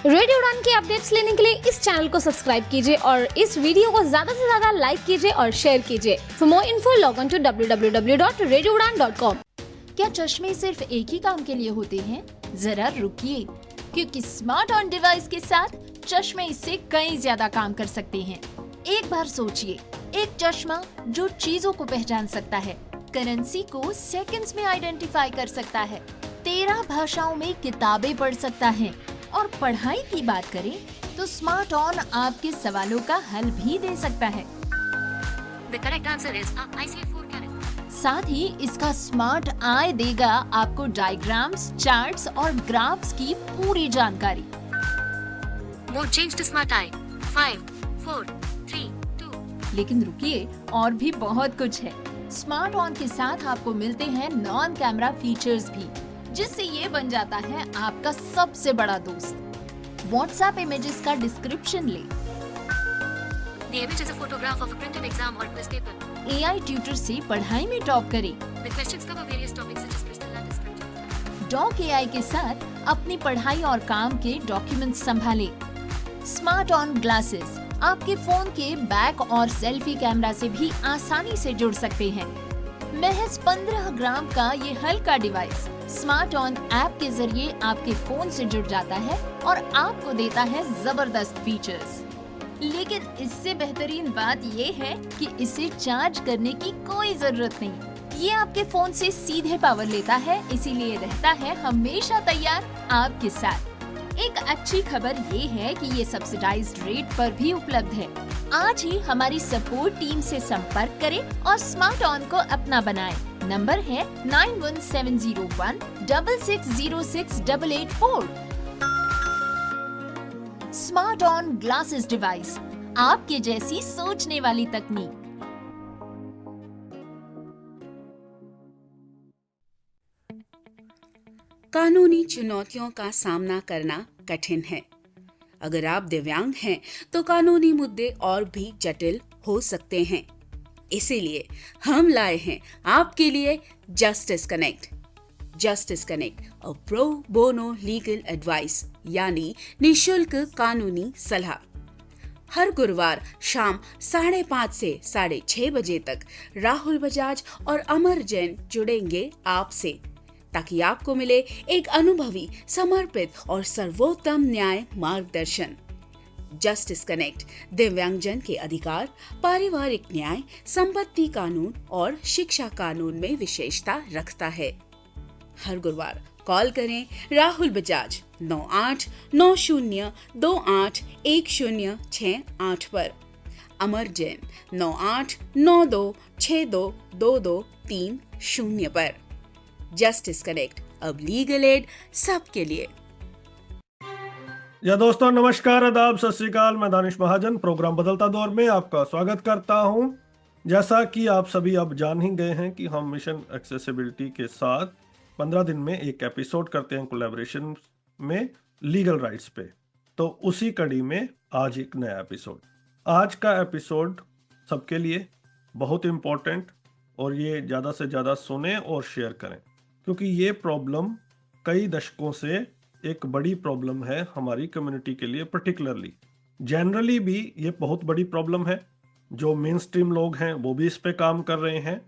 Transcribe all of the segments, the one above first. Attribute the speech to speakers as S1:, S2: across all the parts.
S1: Radio उड़ान के updates लेने के लिए इस चैनल को सब्सक्राइब कीजिए और इस वीडियो को ज्यादा से ज्यादा लाइक कीजिए और शेयर कीजिए। For more info log on to www.radioudan.com।
S2: क्या चश्मे सिर्फ एक ही काम के लिए होते हैं? जरा रुकिए, क्योंकि स्मार्ट ऑन डिवाइस के साथ चश्मे इससे कई ज्यादा काम कर सकते हैं। एक बार सोचिए, एक चश्मा जो चीजों को पहचान सकता है, करेंसी को सेकंड्स में आइडेंटिफाई कर सकता है, 13 भाषाओं में किताबें पढ़ सकता है और पढ़ाई की बात करें तो स्मार्ट ऑन आपके सवालों का हल भी दे सकता है।
S3: The correct answer is IC4 carat.
S2: साथ ही इसका स्मार्ट आई देगा आपको डायग्राम्स, चार्ट्स और ग्राफ्स की पूरी जानकारी।
S3: Mode change to smart eye. 5, 4, 3, 2.
S2: लेकिन रुकिए, और भी बहुत कुछ है। स्मार्ट ऑन के साथ आपको मिलते हैं नॉन कैमरा फीचर्स भी, जिससे ये बन जाता है आपका सबसे बड़ा दोस्त। व्हाट्सएप इमेजेस का डिस्क्रिप्शन ले,
S3: The image is a photograph of a printed exam or quiz paper.
S2: AI tutor से पढ़ाई में टॉप करें।
S3: The questions cover various topics such as crystal lattice structures.
S2: Doc AI के साथ अपनी पढ़ाई और काम के डॉक्यूमेंट्स संभाले। स्मार्ट ऑन ग्लासेस आपके फोन के बैक और सेल्फी कैमरा से भी आसानी से जुड़ सकते हैं। महज 15 ग्राम का ये हल्का डिवाइस स्मार्ट ऑन ऐप के जरिए आपके फोन से जुड़ जाता है और आपको देता है जबरदस्त फीचर्स। लेकिन इससे बेहतरीन बात ये है कि इसे चार्ज करने की कोई जरूरत नहीं। ये आपके फोन से सीधे पावर लेता है, इसीलिए रहता है हमेशा तैयार आपके साथ। एक अच्छी खबर ये है कि ये सब्सिडाइज्ड रेट पर भी उपलब्ध है। आज ही हमारी सपोर्ट टीम से संपर्क करें और स्मार्ट ऑन को अपना बनाएं। नंबर है 917016606884। स्मार्ट ऑन ग्लासेस डिवाइस, आपके जैसी सोचने वाली तकनीक।
S4: कानूनी चुनौतियों का सामना करना कठिन है। अगर आप दिव्यांग हैं तो कानूनी मुद्दे और भी जटिल हो सकते हैं। इसीलिए हम लाए हैं आपके लिए justice connect. Justice connect a pro bono legal advice, यानी निशुल्क कानूनी सलाह। हर गुरुवार शाम 5:30 से 6:30 बजे तक राहुल बजाज और अमर जैन जुड़ेंगे आपसे, ताकि आपको मिले एक अनुभवी, समर्पित और सर्वोत्तम न्याय मार्गदर्शन। जस्टिस कनेक्ट दिव्यांगजन के अधिकार, पारिवारिक न्याय, संपत्ति कानून और शिक्षा कानून में विशेषता रखता है। हर गुरुवार कॉल करें राहुल बजाज 9890281068 पर, अमर जैन 9892622230 पर। जस्टिस कनेक्ट, अब लीगल एड सबके लिए।
S5: या दोस्तों, नमस्कार, आदाब, सत श्री अकाल। मैं दानिश महाजन प्रोग्राम बदलता दौर में आपका स्वागत करता हूं। जैसा कि आप सभी अब जान ही गए हैं कि हम मिशन एक्सेसिबिलिटी के साथ 15 दिन में एक एपिसोड करते हैं कोलैबोरेशन में लीगल राइट्स पे। तो उसी कड़ी में आज एक नया एपिसोड। आज का एपिसोड सबके लिए बहुत इम्पोर्टेंट, और ये ज़्यादा से ज़्यादा सुने और शेयर करें, क्योंकि ये प्रॉब्लम कई दशकों से एक बड़ी प्रॉब्लम है हमारी कम्युनिटी के लिए। पर्टिकुलरली जनरली भी ये बहुत बड़ी प्रॉब्लम है। जो मेन स्ट्रीम लोग हैं वो भी इस पे काम कर रहे हैं,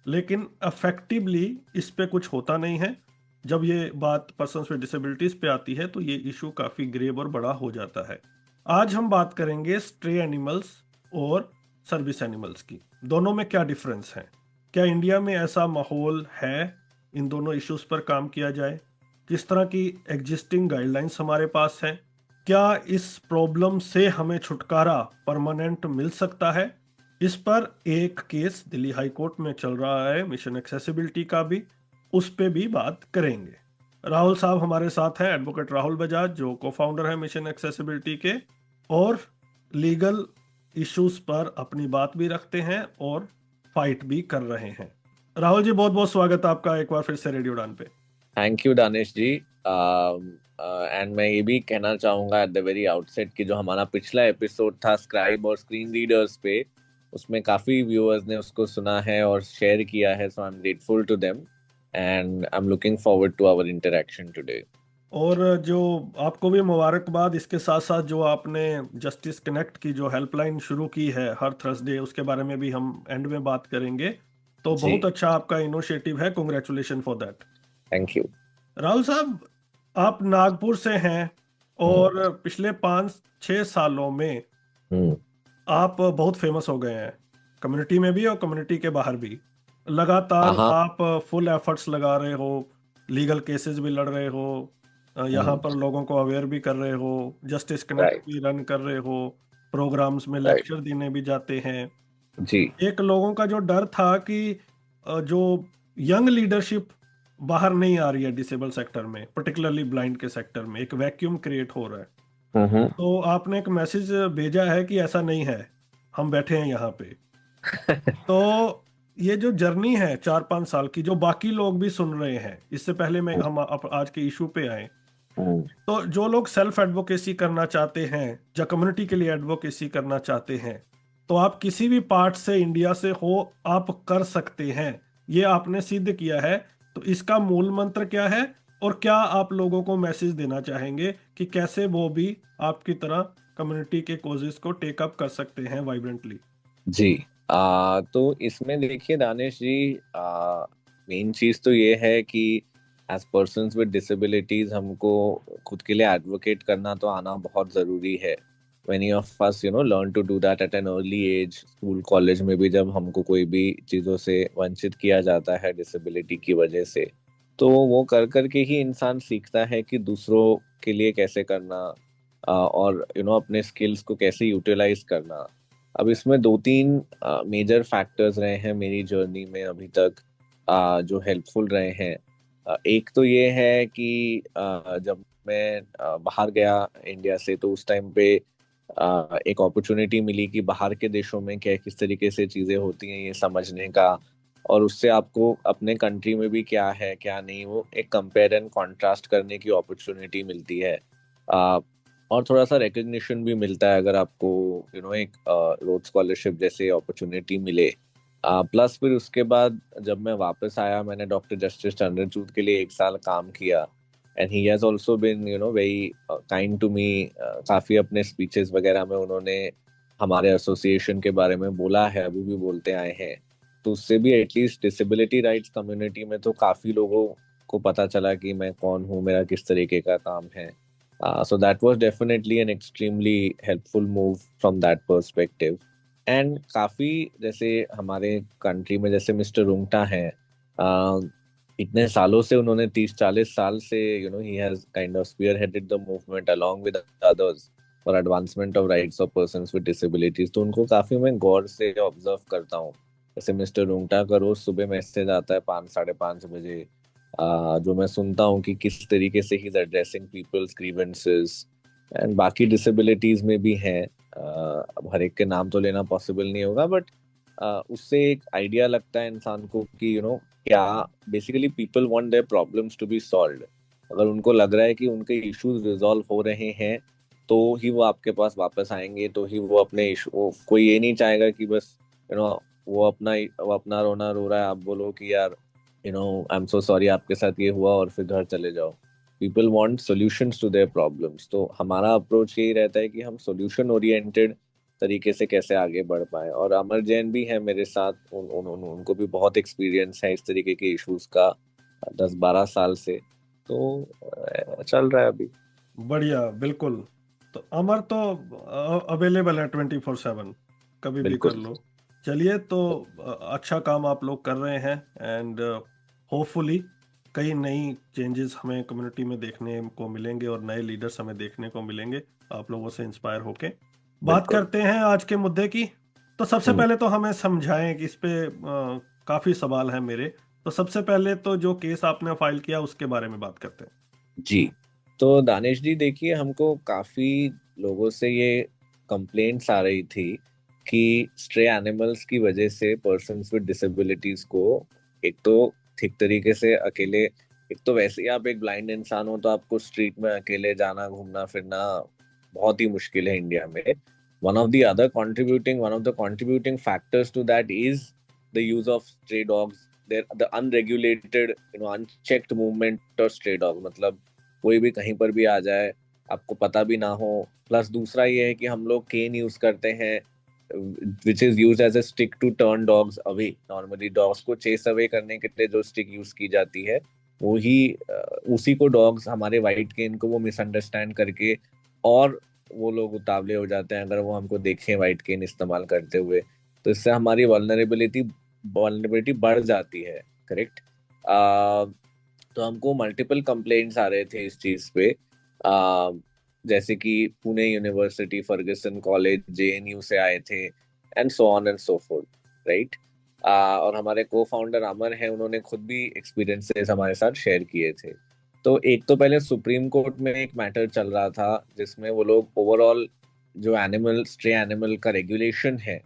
S5: लेकिन अफेक्टिवली इस पे कुछ होता नहीं है। जब ये बात पर्सन्स विद डिसेबिलिटीज पे आती है तो ये इशू काफ़ी ग्रेव और बड़ा हो जाता है। आज हम बात करेंगे स्ट्रे एनिमल्स और सर्विस एनिमल्स की। दोनों में क्या डिफरेंस है, क्या इंडिया में ऐसा माहौल है इन दोनों इश्यूज पर काम किया जाए, किस तरह की एग्जिस्टिंग गाइडलाइंस हमारे पास हैं, क्या इस प्रॉब्लम से हमें छुटकारा परमानेंट मिल सकता है। इस पर एक केस दिल्ली हाई कोर्ट में चल रहा है मिशन एक्सेसिबिलिटी का भी, उस पे भी बात करेंगे। राहुल साहब हमारे साथ हैं, एडवोकेट राहुल बजाज, जो को फाउंडर है मिशन एक्सेसिबिलिटी के, और लीगल इश्यूज पर अपनी बात भी रखते हैं और फाइट भी कर रहे हैं। राहुल जी, बहुत बहुत स्वागत है आपका एक बार फिर से रेडियो उड़ान पे।
S6: Thank you Danish ji. And मैं ये भी कहना चाहूँगा एट द वेरी आउटसेट कि जो हमारा पिछला एपिसोड था स्क्राइब और स्क्रीन रीडर्स पे, उसमें काफ़ी व्यूअर्स ने उसको सुना है और शेयर किया है, so I am grateful to them and I am looking forward to our interaction today.
S5: और जो आपको भी मुबारकबाद, इसके साथ साथ जो आपने जस्टिस कनेक्ट की जो हेल्पलाइन शुरू की है हर थर्सडे, उसके बारे में भी हम एंड में बात करेंगे। तो
S6: जी,
S5: बहुत अच्छा आपका इनिशिएटिव है, congratulation for that.
S6: Thank you.
S5: Rahul साहब, आप नागपुर से हैं
S6: हम्म।
S5: और पिछले 5-6 सालों में
S6: हम्म।
S5: आप बहुत फेमस हो गए हैं, कम्युनिटी में भी और कम्युनिटी के बाहर भी। लगातार
S6: हाँ।
S5: आप फुल एफर्ट्स लगा रहे हो, लीगल केसेस भी लड़ रहे हो, यहाँ
S6: हम्म।
S5: पर लोगों को अवेयर भी कर रहे हो, जस्टिस कनेक्ट
S6: राइट।
S5: भी रन कर रहे हो, प्रोग्राम्स में
S6: राइट।
S5: लेक्चर देने भी जाते हैं।
S6: जी।
S5: एक लोगों का जो डर था कि जो यंग लीडरशिप बाहर नहीं आ रही है डिसेबल सेक्टर में, पर्टिकुलरली ब्लाइंड के सेक्टर में एक वैक्यूम क्रिएट हो रहा है,
S6: हम्म।
S5: तो आपने एक मैसेज भेजा है कि ऐसा नहीं है, हम बैठे हैं यहाँ पे। तो ये जो जर्नी है 4-5 साल की, जो बाकी लोग भी सुन रहे हैं, इससे पहले मैं हम आज के इशू पे आए,
S6: हम्म।
S5: तो जो लोग सेल्फ एडवोकेसी करना चाहते हैं या कम्युनिटी के लिए एडवोकेसी करना चाहते हैं, तो आप किसी भी पार्ट से इंडिया से हो, आप कर सकते हैं। ये आपने सिद्ध किया है। तो इसका मूल मंत्र क्या है, और क्या आप लोगों को मैसेज देना चाहेंगे कि कैसे वो भी आपकी तरह कम्युनिटी के कोजेस को टेक अप कर सकते हैं वाइब्रेंटली?
S6: जी। तो इसमें देखिए दानिश जी, मेन चीज तो ये है कि एज पर्सन्स विद डिसेबिलिटीज हमको खुद के लिए एडवोकेट करना तो आना बहुत जरूरी है। many of us learn to do that at an early age, school college में भी जब हमको कोई भी चीज़ों से वंचित किया जाता है डिसेबिलिटी की वजह से, तो वो कर कर के ही इंसान सीखता है कि दूसरों के लिए कैसे करना, और अपने स्किल्स को कैसे यूटिलाइज करना। अब इसमें दो तीन मेजर फैक्टर्स रहे हैं मेरी जर्नी में अभी तक, जो हेल्पफुल रहे हैं। एक तो ये है कि जब मैं बाहर गया इंडिया से, तो उस टाइम पे एक अपॉर्चुनिटी मिली कि बाहर के देशों में क्या किस तरीके से चीज़ें होती हैं ये समझने का, और उससे आपको अपने कंट्री में भी क्या है क्या नहीं, वो एक कंपेयर एंड कॉन्ट्रास्ट करने की अपॉर्चुनिटी मिलती है। और थोड़ा सा रिकग्निशन भी मिलता है अगर आपको एक रोड स्कॉलरशिप जैसे अपॉर्चुनिटी मिले। प्लस फिर उसके बाद जब मैं वापस आया, मैंने डॉक्टर जस्टिस चंद्रचूड़ के लिए 1 साल काम किया, and he has also been very kind to me. काफी अपने स्पीचेस वगैरह में उन्होंने हमारे एसोसिएशन के बारे में बोला है, अभी भी बोलते आए हैं। तो उससे भी एटलीस्ट डिसेबिलिटी राइट्स कम्युनिटी में तो काफी लोगों को पता चला कि मैं कौन हूँ, मेरा किस तरीके का काम है। So that was definitely an extremely helpful move from that perspective. And काफी जैसे हमारे कंट्री में जैसे मिस्टर रुंगटा हैं, इतने सालों से उन्होंने 30-40 साल से he has kind of spearheaded the movement along with others for advancement of rights of persons with disabilities. तो उनको काफी मैं गौर से ऑब्जर्व करता हूँ। जैसे मिस्टर रुंगटा का रोज सुबह मैसेज आता है 5-5:30 बजे, जो मैं सुनता हूँ कि किस तरीके से ही एड्रेसिंग पीपल्स ग्रीवेंसेस। एंड बाकी डिसेबिलिटीज में भी हैं, अब हर एक के नाम तो लेना पॉसिबल नहीं होगा, बट उससे एक आइडिया लगता है इंसान को कि क्या basically people want their problems to be solved. अगर उनको लग रहा है कि उनके इश्यूज रिजॉल्व हो रहे हैं, तो ही वो आपके पास वापस आएंगे, तो ही वो अपने इशू, कोई ये नहीं चाहेगा कि बस वो अपना रोना रो रहा है, आप बोलो कि यार आई एम सो सॉरी आपके साथ ये हुआ और फिर घर चले जाओ। People want solutions to their problems. तो हमारा अप्रोच यही रहता है कि हम सॉल्यूशन ओरिएंटेड तरीके से कैसे आगे बढ़ पाए। और अमर जैन भी है मेरे साथ, उनको भी बहुत एक्सपीरियंस है इस तरीके के इश्यूज का 10-12 साल से, तो चल रहा है अभी।
S5: बढ़िया, बिल्कुल। तो अमर तो अवेलेबल है 24/7, कभी भी कर
S6: बिल्कुल।
S5: लो। चलिए, तो अच्छा काम आप लोग कर रहे हैं, एंड होपफुली कई नई चेंजेस हमें कम्युनिटी में देखने को मिलेंगे और नए लीडर्स हमें देखने को मिलेंगे आप लोगों से इंस्पायर होके। बात
S6: बिल्कुल।
S5: करते हैं आज के मुद्दे की। तो सबसे
S6: हम्म।
S5: पहले तो हमें समझाएं कि इस पे काफी सवाल हैं मेरे। तो सबसे पहले तो जो केस आपने फाइल किया उसके बारे में बात करते हैं।
S6: जी। तो दानिश जी देखिए, हमको काफी लोगों से ये कंप्लेंट्स आ रही थी कि स्ट्रे एनिमल्स की वजह से पर्सन्स विद डिसेबिलिटीज को एक तो ठीक तरीके से अकेले, एक तो वैसे ही आप एक ब्लाइंड इंसान हो तो आपको स्ट्रीट में अकेले जाना घूमना फिरना बहुत ही मुश्किल है इंडिया में। One of the contributing factors to that is the use of stray dogs, the unregulated unchecked movement of stray dog. मतलब कोई भी कहीं पर भी आ जाए, आपको पता भी ना हो। प्लस दूसरा ये है कि हम लोग केन यूज करते हैं, which is use as a stick to turn dogs away. Normally dogs को चेस अवे करने के लिए जो स्टिक यूज की जाती है वो ही उसी को डॉग्स हमारे वाइट केन को वो मिसअंडरस्टैंड करके और वो लोग उतावले हो जाते हैं अगर वो हमको देखें वाइट केन इस्तेमाल करते हुए। तो इससे हमारी वल्नरेबिलिटी बढ़ जाती है। करेक्ट। तो हमको मल्टीपल कंप्लेंट्स आ रहे थे इस चीज पे, जैसे कि Pune university, Fergusson college, JNU से आए थे, and so on and so fourth, right. और हमारे को फाउंडर अमर हैं, उन्होंने खुद भी एक्सपीरियंसेस हमारे साथ शेयर किए थे। तो एक तो पहले सुप्रीम कोर्ट में एक मैटर चल रहा था जिसमें वो लोग ओवरऑल जो स्ट्रे एनिमल का रेगुलेशन है,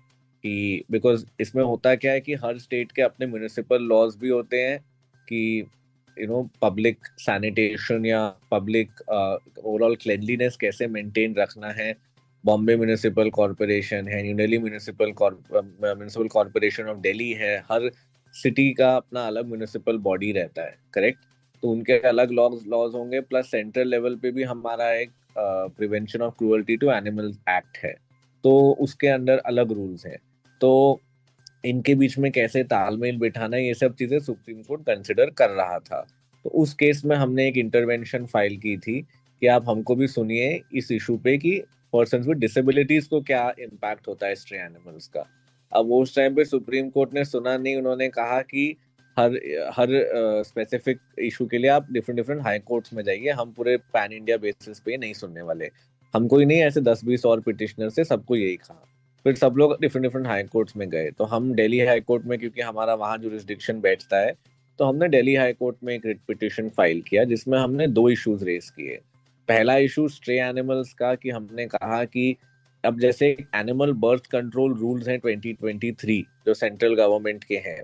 S6: कि बिकॉज इसमें होता क्या है कि हर स्टेट के अपने म्युनिसिपल लॉज भी होते हैं कि पब्लिक सैनिटेशन या पब्लिक ओवरऑल क्लेनलीनेस कैसे मेंटेन रखना है। बॉम्बे म्युनिसिपल कॉरपोरेशन है, new Delhi municipal corporation of Delhi है, हर सिटी का अपना अलग म्युनिसिपल बॉडी रहता है। करेक्ट। तो उनके अलग लॉज होंगे, प्लस सेंट्रल लेवल पे भी हमारा एक prevention of cruelty to animals act है, तो उसके अंडर अलग रूल्स हैं। तो इनके बीच में कैसे तालमेल बिठाना, ये सब चीजें सुप्रीम कोर्ट कंसिडर कर रहा था। तो उस केस में हमने एक इंटरवेंशन फाइल की थी कि आप हमको भी सुनिए इस इशू पे कि पर्सन्स विद डिसेबिलिटीज को क्या इम्पैक्ट होता है स्ट्रे एनिमल्स का। अब वो उस टाइम पे सुप्रीम कोर्ट ने सुना नहीं, उन्होंने कहा कि हर स्पेसिफिक इशू के लिए आप डिफरेंट हाई कोर्ट्स में जाइए, हम पूरे पैन इंडिया बेसिस पे नहीं सुनने वाले। हमको ही नहीं, ऐसे 10-20 और पिटिशनर से सबको यही कहा। फिर सब लोग डिफरेंट हाई कोर्ट्स में गए, तो हम दिल्ली हाई कोर्ट में, क्योंकि हमारा वहाँ जुरिस्डिक्शन बैठता है, तो हमने दिल्ली हाई कोर्ट में एक रिट पिटिशन फाइल किया जिसमें हमने 2 इश्यूज रेज किए। पहला इशू स्ट्रे एनिमल्स का, कि हमने कहा कि अब जैसे एनिमल बर्थ कंट्रोल रूल्स हैं 2023 जो सेंट्रल गवर्नमेंट के हैं,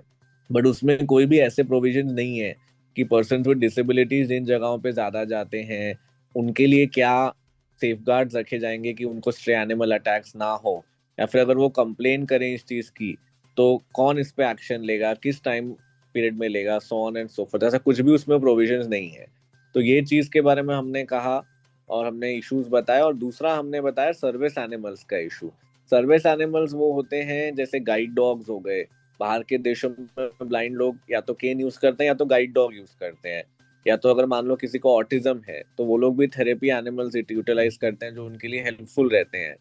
S6: बट उसमें कोई भी ऐसे प्रोविजन नहीं है कि पर्सन विद डिसेबिलिटीज जिन जगहों पे ज्यादा जाते हैं उनके लिए क्या सेफगार्ड्स रखे जाएंगे कि उनको स्ट्रे एनिमल अटैक्स ना हो, या फिर अगर वो कंप्लेन करें इस चीज की तो कौन इस पे एक्शन लेगा, किस टाइम पीरियड में लेगा, so on and so fourth. ऐसा कुछ भी उसमें प्रोविजंस नहीं है। तो ये चीज के बारे में हमने कहा और हमने इश्यूज बताए। और दूसरा हमने बताया सर्विस एनिमल्स का इशू। सर्विस एनिमल्स वो होते हैं जैसे गाइड डॉग्स हो गए, बाहर के देशों में ब्लाइंड लोग या तो केन यूज करते हैं या तो गाइड डॉग यूज करते हैं, या तो अगर मान लो किसी को ऑटिज्म है तो वो लोग भी थेरेपी एनिमल्स यूटिलाइज करते हैं जो उनके लिए हेल्पफुल रहते हैं।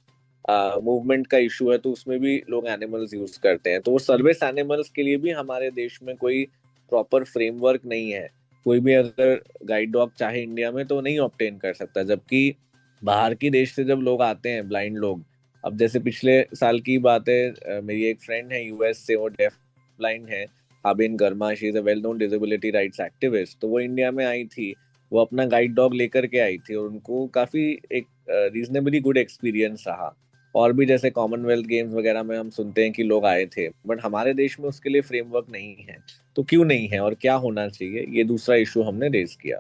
S6: मूवमेंट का इशू है तो उसमें भी लोग एनिमल्स यूज करते हैं। तो वो सर्विस एनिमल्स के लिए भी हमारे देश में कोई प्रॉपर फ्रेमवर्क नहीं है। कोई भी अगर गाइड डॉग चाहे इंडिया में तो नहीं ऑब्टेन कर सकता, जबकि बाहर की देश से जब लोग आते हैं ब्लाइंड लोग, अब जैसे पिछले साल की बात है, मेरी एक फ्रेंड है यूएस से, वो डेफ ब्लाइंड है, आबिन गर्मा, she is a well known disability rights activist. तो वो इंडिया में आई थी, वो अपना गाइड डॉग लेकर के आई थी और उनको काफी एक रीजनेबली गुड एक्सपीरियंस रहा। और भी जैसे कॉमनवेल्थ गेम्स वगैरह में हम सुनते हैं कि लोग आए थे, बट हमारे देश में उसके लिए फ्रेमवर्क नहीं है। तो क्यों नहीं है और क्या होना चाहिए, ये दूसरा इशू हमने रेज किया।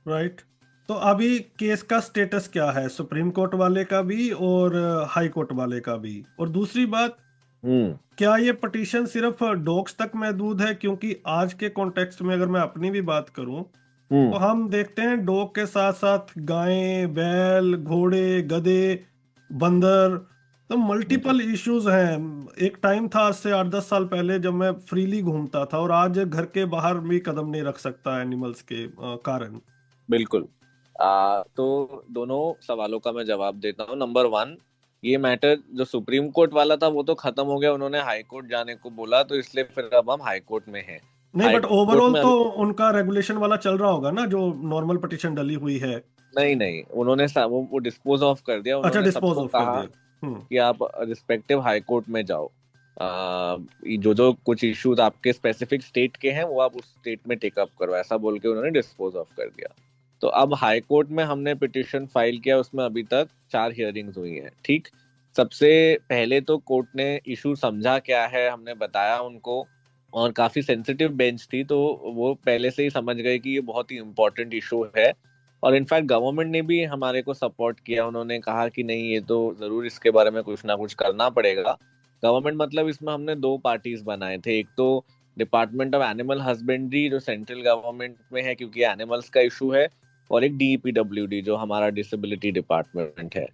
S5: राइट। तो अभी केस का स्टेटस क्या है, सुप्रीम कोर्ट वाले का भी और हाई कोर्ट वाले का भी? और दूसरी बात, क्या ये पिटीशन सिर्फ डॉग्स तक महदूद है? क्योंकि आज के कॉन्टेक्स्ट में अगर मैं अपनी भी बात करूं तो हम देखते हैं डॉग के साथ साथ गायें, बैल, घोड़े, गधे, बंदर, तो मल्टीपल इश्यूज हैं। एक टाइम था आज से 8-10 साल पहले जब मैं फ्रीली घूमता था और आज घर के बाहर भी कदम नहीं रख सकता एनिमल्स के कारण।
S6: बिल्कुल। तो दोनों सवालों का मैं जवाब देता हूँ। नंबर 1, ये मैटर जो सुप्रीम कोर्ट वाला था वो तो खत्म हो गया, उन्होंने हाई कोर्ट जाने को बोला, तो इसलिए फिर अब हम हाई कोर्ट में हैं।
S5: नहीं, बट ओवरऑल तो उनका रेगुलेशन वाला चल रहा होगा ना, जो नॉर्मल पिटीशन डली हुई है।
S6: नहीं, उन्होंने वो डिस्पोज ऑफ कर दिया।
S5: अच्छा,
S6: उन्होंने
S5: डिस्पोज
S6: सबको
S5: ऑफ कर
S6: कहा
S5: दिया
S6: कि आप रिस्पेक्टिव हाई कोर्ट में जाओ, जो कुछ इश्यूज आपके स्पेसिफिक स्टेट के हैं वो आप उस स्टेट में टेक अप करो, ऐसा बोल के उन्होंने डिस्पोज ऑफ कर दिया। तो अब हाई कोर्ट में हमने पिटीशन फाइल किया, उसमें अभी तक 4 हियरिंग्स हुई हैं। ठीक, सबसे पहले तो कोर्ट ने इशू समझा क्या है, हमने बताया उनको, और काफी सेंसिटिव बेंच थी तो वो पहले से ही समझ गए कि ये बहुत ही इम्पोर्टेंट इशू है। और इनफैक्ट गवर्नमेंट ने भी हमारे को सपोर्ट किया, उन्होंने कहा कि नहीं ये तो जरूर इसके बारे में कुछ ना कुछ करना पड़ेगा। गवर्नमेंट मतलब इसमें हमने 2 पार्टीज बनाए थे, एक तो डिपार्टमेंट ऑफ एनिमल हस्बेंड्री जो सेंट्रल गवर्नमेंट में है क्योंकि एनिमल्स का इशू है, और एक DEPWD जो हमारा डिसेबिलिटी डिपार्टमेंट है।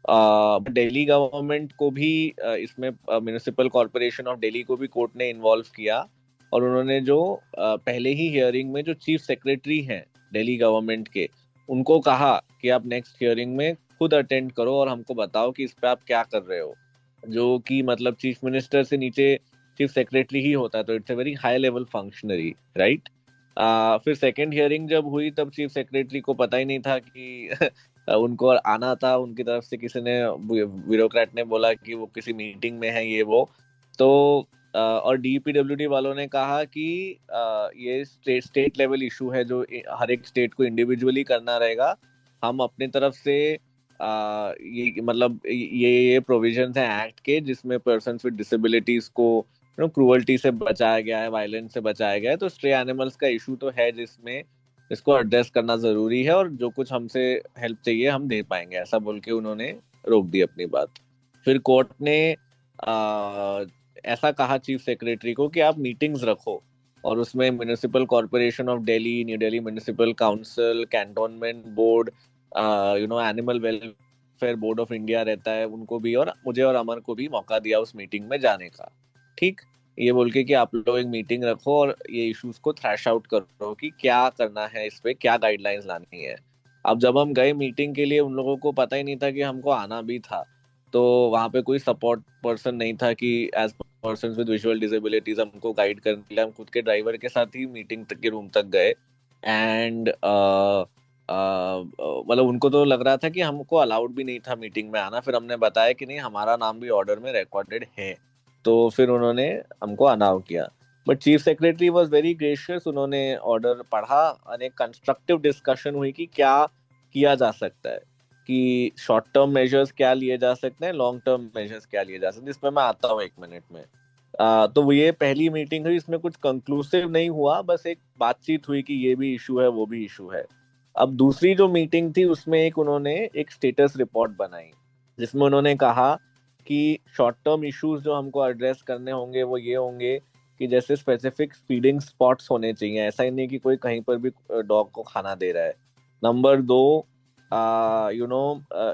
S6: दिल्ली गवर्नमेंट को भी इसमें म्युनिसिपल कॉर्पोरेशन ऑफ दिल्ली को भी कोर्ट ने इन्वॉल्व किया, और उन्होंने जो पहले ही हियरिंग में जो चीफ सेक्रेटरी हैं दिल्ली गवर्नमेंट के, उनको कहा कि आप नेक्स्ट हियरिंग में खुद अटेंड करो और हमको बताओ कि इस पे आप क्या कर रहे हो, जो कि मतलब चीफ मिनिस्टर से नीचे चीफ सेक्रेटरी ही होता है, तो it's a very high level functionary, right. फिर सेकंड हियरिंग जब हुई तब चीफ सेक्रेटरी को पता ही नहीं था कि उनको आना था, उनकी तरफ से किसी ने, ब्यूरोक्रेट ने बोला कि वो किसी मीटिंग में है ये वो। तो और DPWD वालों ने कहा कि ये स्टेट लेवल इशू है जो हर एक स्टेट को इंडिविजुअली करना रहेगा, हम अपनी तरफ से ये मतलब ये प्रोविजंस हैं एक्ट के जिसमें पर्सन्स विद डिसेबिलिटीज को क्रूअल्टी से बचाया गया है, वायलेंस से बचाया गया है, तो स्ट्रे एनिमल्स का इशू तो है जिसमें इसको एड्रेस करना जरूरी है, और जो कुछ हमसे हेल्प चाहिए हम दे पाएंगे, ऐसा बोल के उन्होंने रोक दी अपनी बात। फिर कोर्ट ने ऐसा कहा चीफ सेक्रेटरी को कि आप मीटिंग्स रखो, और उसमें municipal corporation of Delhi, new Delhi municipal council, cantonment board, animal welfare board of India रहता है, उनको भी और मुझे और अमर को भी मौका दिया उस मीटिंग में जाने का। ठीक, ये बोल के कि आप लोग एक मीटिंग रखो और ये इश्यूज को थ्रैश आउट करो कि क्या करना है, इस पे क्या गाइडलाइंस लानी है। अब जब हम गए मीटिंग के लिए, उन लोगों को पता ही नहीं था कि हमको आना भी था, तो वहाँ पे कोई सपोर्ट पर्सन नहीं था कि as persons with visual disabilities हमको गाइड करने के लिए हम खुद के ड्राइवर के साथ ही मीटिंग तक के रूम तक गए। एंड मतलब उनको तो लग रहा था कि हमको अलाउड भी नहीं था मीटिंग में आना। फिर हमने बताया कि नहीं, हमारा नाम भी ऑर्डर में रिकॉर्डेड है, तो फिर उन्होंने हमको अलाउ किया। But chief secretary was very gracious, उन्होंने ऑर्डर पढ़ा और एक कंस्ट्रक्टिव डिस्कशन हुई कि क्या किया जा सकता है, कि शॉर्ट टर्म मेजर्स क्या लिए जा सकते हैं, लॉन्ग टर्म मेजर्स क्या लिए जा सकते हैं, जिसमें मैं आता हूँ 1 मिनट में। तो ये पहली मीटिंग हुई, इसमें कुछ कंक्लूसिव नहीं हुआ, बस एक बातचीत हुई कि ये भी इशू है वो भी इशू है। अब दूसरी जो मीटिंग थी उसमें उन्होंने एक स्टेटस रिपोर्ट बनाई, जिसमें उन्होंने कहा कि शॉर्ट टर्म इश्यूज जो हमको एड्रेस करने होंगे वो ये होंगे कि जैसे स्पेसिफिक फीडिंग स्पॉट्स होने चाहिए, ऐसा ही नहीं कि कोई कहीं पर भी डॉग को खाना दे रहा है। नंबर 2,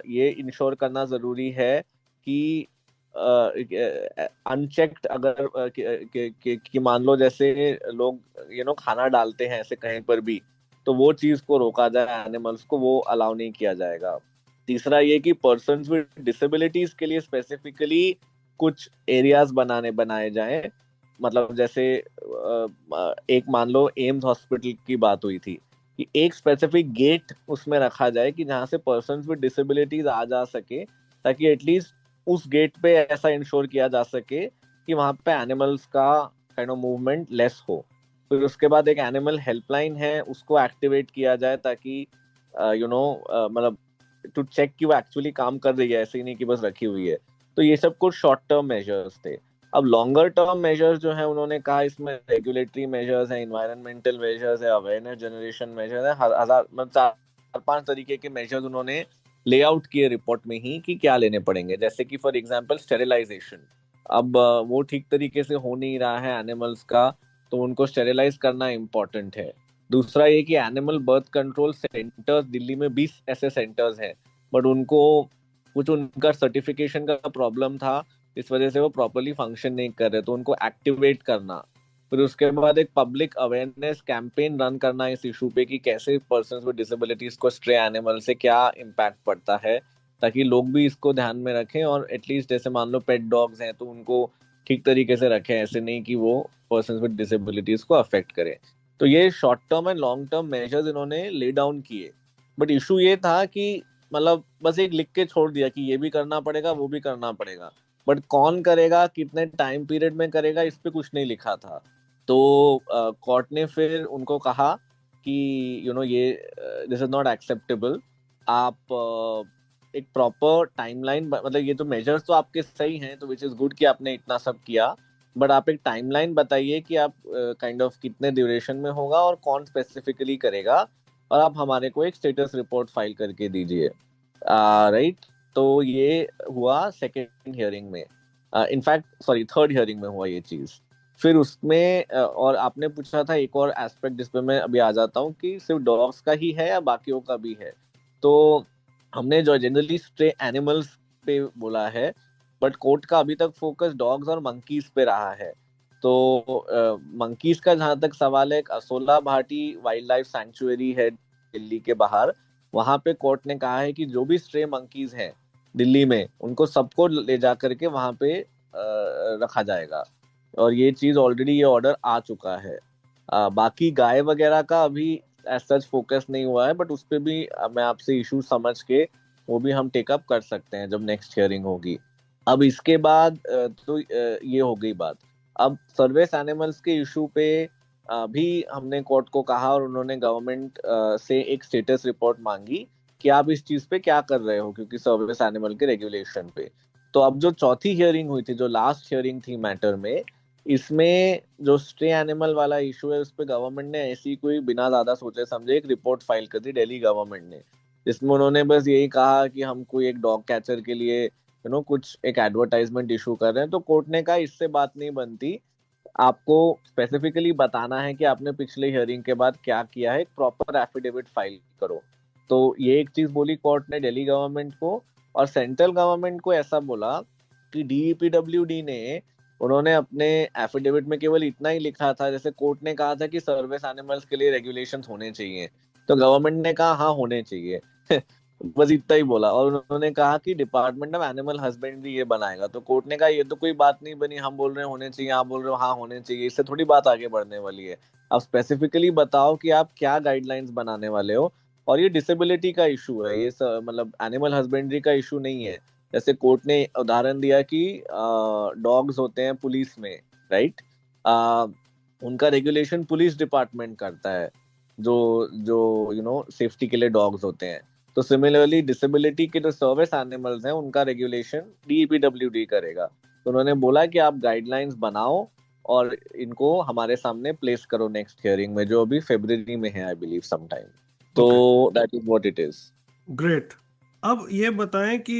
S6: ये इंश्योर करना जरूरी है कि अनचेक्ड अगर कि मान लो जैसे लोग खाना डालते हैं ऐसे कहीं पर भी, तो वो चीज को रोका जाए, एनिमल्स को वो अलाउ नहीं किया जाएगा। तीसरा ये कि पर्सन्स विद डिसेबिलिटीज के लिए स्पेसिफिकली कुछ एरियाज बनाए जाएं, मतलब जैसे एक मान लो एम्स हॉस्पिटल की बात हुई थी कि एक स्पेसिफिक गेट उसमें रखा जाए कि जहाँ से पर्सन्स विद डिसेबिलिटीज आ जा सके, ताकि एटलीस्ट उस गेट पे ऐसा इंश्योर किया जा सके कि वहाँ पे एनिमल्स का काइंड ऑफ मूवमेंट लेस हो। फिर उसके बाद एक एनिमल हेल्पलाइन है, उसको एक्टिवेट किया जाए ताकि मतलब टू चेक कि वो एक्चुअली काम कर रही है, ऐसे ही नहीं कि बस रखी हुई है। तो ये सब कुछ शॉर्ट टर्म मेजर्स थे। अब लॉन्गर टर्म मेजर्स जो है, उन्होंने कहा इसमें रेगुलेटरी मेजर्स है, इन्वायरमेंटल मेजर्स है, अवेयरनेस जनरेशन मेजर्स है, हजार मतलब 4-5 तरीके के मेजर्स उन्होंने ले आउट किए रिपोर्ट में ही कि क्या लेने पड़ेंगे। जैसे कि फॉर एग्जांपल स्टेरिलाइजेशन, अब वो ठीक तरीके से हो नहीं रहा है एनिमल्स का, तो उनको स्टेरिलाइज करना इम्पोर्टेंट है। दूसरा ये कि animal birth control centres Delhi में 20 ऐसे सेंटर्स हैं, बट उनको कुछ उनका सर्टिफिकेशन का प्रॉब्लम था, इस वजह से वो प्रॉपर्ली फंक्शन नहीं कर रहे, तो उनको एक्टिवेट करना। फिर उसके बाद एक पब्लिक अवेयरनेस कैंपेन रन करना इस इशू पे कि कैसे पर्सन्स विद डिसेबिलिटीज को स्ट्रे एनिमल से क्या इम्पैक्ट पड़ता है, ताकि लोग भी इसको ध्यान में रखें और एटलीस्ट जैसे मान लो पेट डॉग्स हैं तो उनको ठीक तरीके से रखें, ऐसे नहीं कि वो पर्सन्स विद डिसेबिलिटीज को अफेक्ट करे। तो ये short term and long term measures इन्होंने ले डाउन किए। बट इशू ये था कि मतलब बस एक लिख के छोड़ दिया कि ये भी करना पड़ेगा वो भी करना पड़ेगा, बट कौन करेगा, कितने टाइम पीरियड में करेगा, इस पे कुछ नहीं लिखा था। तो कोर्ट ने फिर उनको कहा कि ये दिस इज नॉट एक्सेप्टेबल। आप एक प्रॉपर टाइमलाइन, मतलब ये तो मेजर्स तो आपके सही हैं, तो विच इज गुड कि आपने इतना सब किया, बट आप एक टाइमलाइन बताइए कि आप काइंड ऑफ कितने ड्यूरेशन में होगा और कौन स्पेसिफिकली करेगा, और आप हमारे को एक स्टेटस रिपोर्ट फाइल करके दीजिए, राइट। तो ये हुआ सेकेंड हियरिंग में, इनफैक्ट सॉरी थर्ड हियरिंग में हुआ ये चीज। फिर उसमें और आपने पूछा था एक और एस्पेक्ट जिस पे मैं अभी आ जाता हूँ कि सिर्फ डॉग्स का ही है या बाकियों का भी है। तो हमने जो जनरली स्ट्रे एनिमल्स पे बोला है, बट कोर्ट का अभी तक फोकस डॉग्स और मंकीज पे रहा है। तो मंकीज का जहां तक सवाल है, Asola Bhati wild life sanctuary है दिल्ली के बाहर। वहां पे कोर्ट ने कहा है कि जो भी स्ट्रे मंकीज हैं दिल्ली में, उनको सबको ले जा करके वहां पे रखा जाएगा। और ये चीज ऑलरेडी ये ऑर्डर आ चुका है। बाकी गाय वगैरह का अभी एज सच फोकस नहीं हुआ है, बट उस पे भी मैं आपसे इशू समझ के वो भी हम टेकअप कर सकते हैं जब नेक्स्ट हियरिंग होगी। अब इसके बाद ये हो गई बात। अब सर्विस एनिमल्स के इशू पे भी हमने कोर्ट को कहा और उन्होंने गवर्नमेंट से एक स्टेटस रिपोर्ट मांगी कि आप इस चीज पे क्या कर रहे हो, क्योंकि सर्विस एनिमल के रेगुलेशन पे। तो अब जो चौथी हियरिंग हुई थी, जो लास्ट हियरिंग थी मैटर में, इसमें जो स्ट्रे एनिमल वाला इशू है उस पे गवर्नमेंट ने ऐसी कोई बिना ज्यादा सोचे समझे एक रिपोर्ट फाइल कर दी दिल्ली गवर्नमेंट ने, जिसमें उन्होंने बस यही कहा कि हम कोई एक डॉग कैचर के लिए कुछ एक एडवर्टाइजमेंट इशू कर रहे हैं। तो कोर्ट ने कहा इससे बात नहीं बनती, आपको स्पेसिफिकली बताना है कि आपने पिछले हियरिंग के बाद क्या किया है, एक प्रॉपर एफिडेविट फाइल करो। तो ये एक चीज बोली कोर्ट ने दिल्ली गवर्नमेंट को। और सेंट्रल गवर्नमेंट को ऐसा बोला कि डीईपीडब्ल्यूडी ने उन्होंने अपने एफिडेविट में केवल इतना ही लिखा था, जैसे कोर्ट ने कहा था कि सर्विस एनिमल्स के लिए रेगुलेशंस होने चाहिए, तो गवर्नमेंट ने कहा हाँ होने चाहिए बस इतना ही बोला। और उन्होंने कहा कि डिपार्टमेंट ऑफ एनिमल हस्बेंड्री ये बनाएगा। तो कोर्ट ने कहा ये तो कोई बात नहीं बनी, हम बोल रहे हैं होने चाहिए, आप बोल रहे हो हाँ होने चाहिए, इससे थोड़ी बात आगे बढ़ने वाली है। अब स्पेसिफिकली बताओ कि आप क्या गाइडलाइंस बनाने वाले हो। और ये डिसेबिलिटी का इशू है, ये मतलब एनिमल हस्बेंड्री का इशू नहीं है। जैसे कोर्ट ने उदाहरण दिया कि डॉग्स होते हैं पुलिस में, राइट, उनका रेगुलेशन पुलिस डिपार्टमेंट करता है, जो जो सेफ्टी के लिए डॉग्स होते हैं। तो सिमिलरली डिसेबिलिटी के जो सर्विस एनिमल्स हैं उनका रेगुलेशन डीईपीडब्ल्यूडी करेगा। तो उन्होंने बोला कि आप गाइडलाइंस बनाओ और इनको हमारे सामने प्लेस करो नेक्स्ट हियरिंग में, जो अभी फरवरी में है आई बिलीव समटाइम। तो that is what it is.
S5: Great. अब ये बताएं कि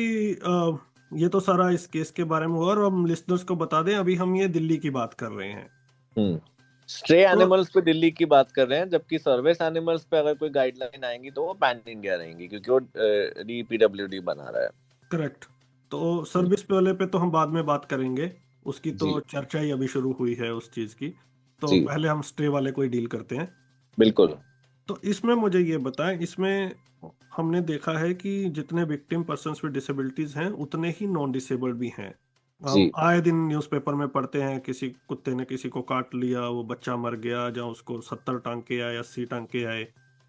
S5: ये तो सारा इस केस के बारे में हुआ, और हम लिसनर्स को बता दें अभी हम ये दिल्ली की बात कर रहे हैं।
S6: स्ट्रे एनिमल्स पे दिल्ली की बात कर रहे हैं, जबकि सर्विस एनिमल्स पे अगर कोई गाइडलाइन आएंगी तो वो पैन इंडिया रहेंगी, क्योंकि वो डीपीडब्ल्यूडी बना रहा है।
S5: करेक्ट। तो सर्विस पे वाले पे तो हम बाद में बात करेंगे, उसकी तो
S6: जी।
S5: चर्चा ही अभी शुरू हुई है उस चीज की। तो
S6: जी
S5: पहले हम स्टे वाले को ही डील करते हैं।
S6: बिल्कुल।
S5: तो इसमें मुझे ये बताएं, इसमें हमने देखा है कि जितने विक्टिम पर्सन्स विद डिसेबिलिटीज हैं उतने ही नॉन डिसेबल्ड भी हैं। हम
S6: जी
S5: आए दिन न्यूज़पेपर में पढ़ते हैं किसी कुत्ते ने किसी को काट लिया, वो बच्चा मर गया, या उसको 70 टांके आए, 80 टांके आए।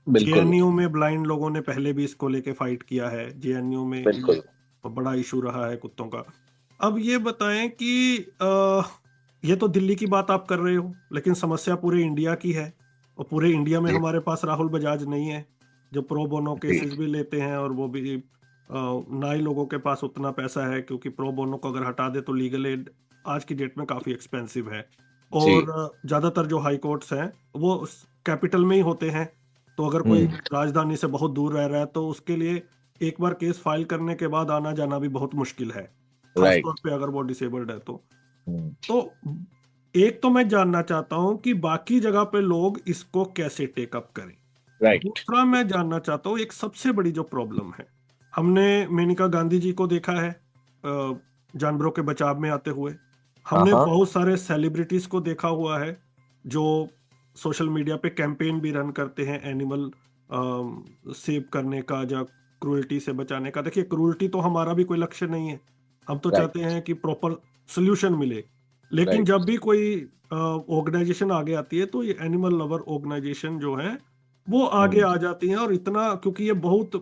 S6: बिल्कुल
S5: जेएनयू में ब्लाइंड लोगों ने पहले भी इसको लेके फाइट किया है, जेएनयू में
S6: बिल्कुल।
S5: बड़ा इशू रहा है कुत्तों का। अब ये बताएं कि ये तो दिल्ली की बात आप कर रहे हो, लेकिन समस्या पूरे इंडिया की है, और पूरे इंडिया में
S6: जी
S5: हमारे पास राहुल बजाज नहीं है जो प्रो बोनो
S6: जी
S5: केसेस भी लेते हैं, और वो भी ना ही लोगों के पास उतना पैसा है, क्योंकि प्रो बोनो को अगर हटा दे तो लीगल एड आज की डेट में काफी एक्सपेंसिव है।
S6: जी
S5: और ज्यादातर जो हाई कोर्ट्स हैं वो कैपिटल में ही होते हैं। तो अगर कोई राजधानी से बहुत दूर रह रहा है तो उसके लिए एक बार केस फाइल करने के बाद आना जाना भी बहुत मुश्किल है,
S6: राइट।
S5: खासतौर पे अगर वो डिसेबल्ड है तो एक तो मैं जानना चाहता हूं कि बाकी जगह पे लोग इसको कैसे टेकअप करें।
S6: राइट।
S5: दूसरा मैं जानना चाहता हूँ एक सबसे बड़ी जो प्रॉब्लम है, हमने मेनका गांधी जी को देखा है जानवरों के बचाव में आते हुए, हमने
S6: हाँ
S5: बहुत सारे सेलिब्रिटीज को देखा हुआ है जो सोशल मीडिया पे कैंपेन भी रन करते हैं एनिमल सेव करने का या क्रूअल्टी से बचाने का। देखिए क्रूअल्टी तो हमारा भी कोई लक्ष्य नहीं है, हम तो
S6: राइट
S5: चाहते हैं कि प्रॉपर सोल्यूशन मिले। लेकिन
S6: राइट।
S5: जब भी कोई ऑर्गेनाइजेशन आगे आती है तो ये एनिमल लवर ऑर्गेनाइजेशन जो है वो आगे आ जाती हैं, और इतना क्योंकि ये बहुत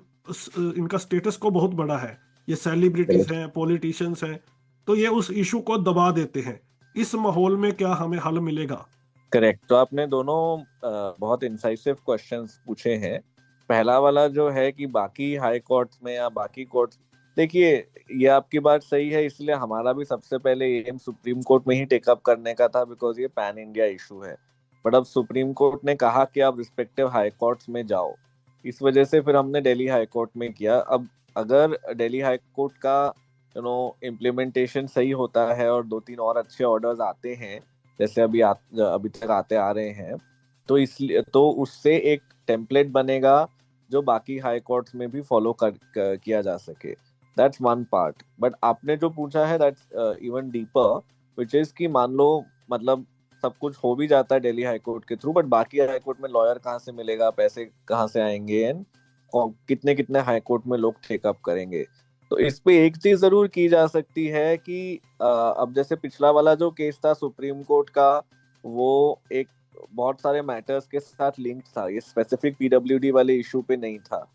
S5: इनका स्टेटस को बहुत बड़ा है, ये सेलिब्रिटीज हैं, पॉलिटिशियंस हैं, तो ये उस इशू को दबा देते हैं। इस माहौल में क्या हमें हल मिलेगा?
S6: करेक्ट। तो आपने दोनों बहुत इंसाइसिव क्वेश्चंस पूछे हैं। पहला वाला जो है कि बाकी हाई कोर्ट्स में या बाकी कोर्ट्स, देखिए ये आपकी बात सही है, इसलिए हमारा भी सबसे पहले एम सुप्रीम कोर्ट में ही टेकअप करने का था, बिकॉज ये पैन इंडिया इशू है। बट अब सुप्रीम कोर्ट ने कहा कि आप रिस्पेक्टिव हाई कोर्ट्स में जाओ, इस वजह से फिर हमने दिल्ली हाई कोर्ट में किया। अब अगर दिल्ली हाई कोर्ट का इम्प्लीमेंटेशन सही होता है और 2-3 और अच्छे ऑर्डर्स आते हैं, जैसे अभी तक आते आ रहे हैं, तो इसलिए तो उससे एक टेम्पलेट बनेगा जो बाकी हाई कोर्ट्स में भी फॉलो किया जा सके। That's one part. बट आपने जो पूछा है that's even deeper, which is कि मान लो मतलब सब कुछ हो भी जाता है दिल्ली हाई कोर्ट के थ्रू, बट बाकी हाई कोर्ट में लॉयर कहाँ से मिलेगा, पैसे कहाँ से आएंगे, एंड कितने कितने हाई कोर्ट में लोग टेकअप करेंगे। तो इस पे एक चीज जरूर की जा सकती है कि अब जैसे पिछला वाला जो केस था सुप्रीम कोर्ट का, वो एक बहुत सारे मैटर्स के साथ लिंक था, ये स्पेसिफिक पीडब्ल्यूडी वाले इशू पे नहीं था।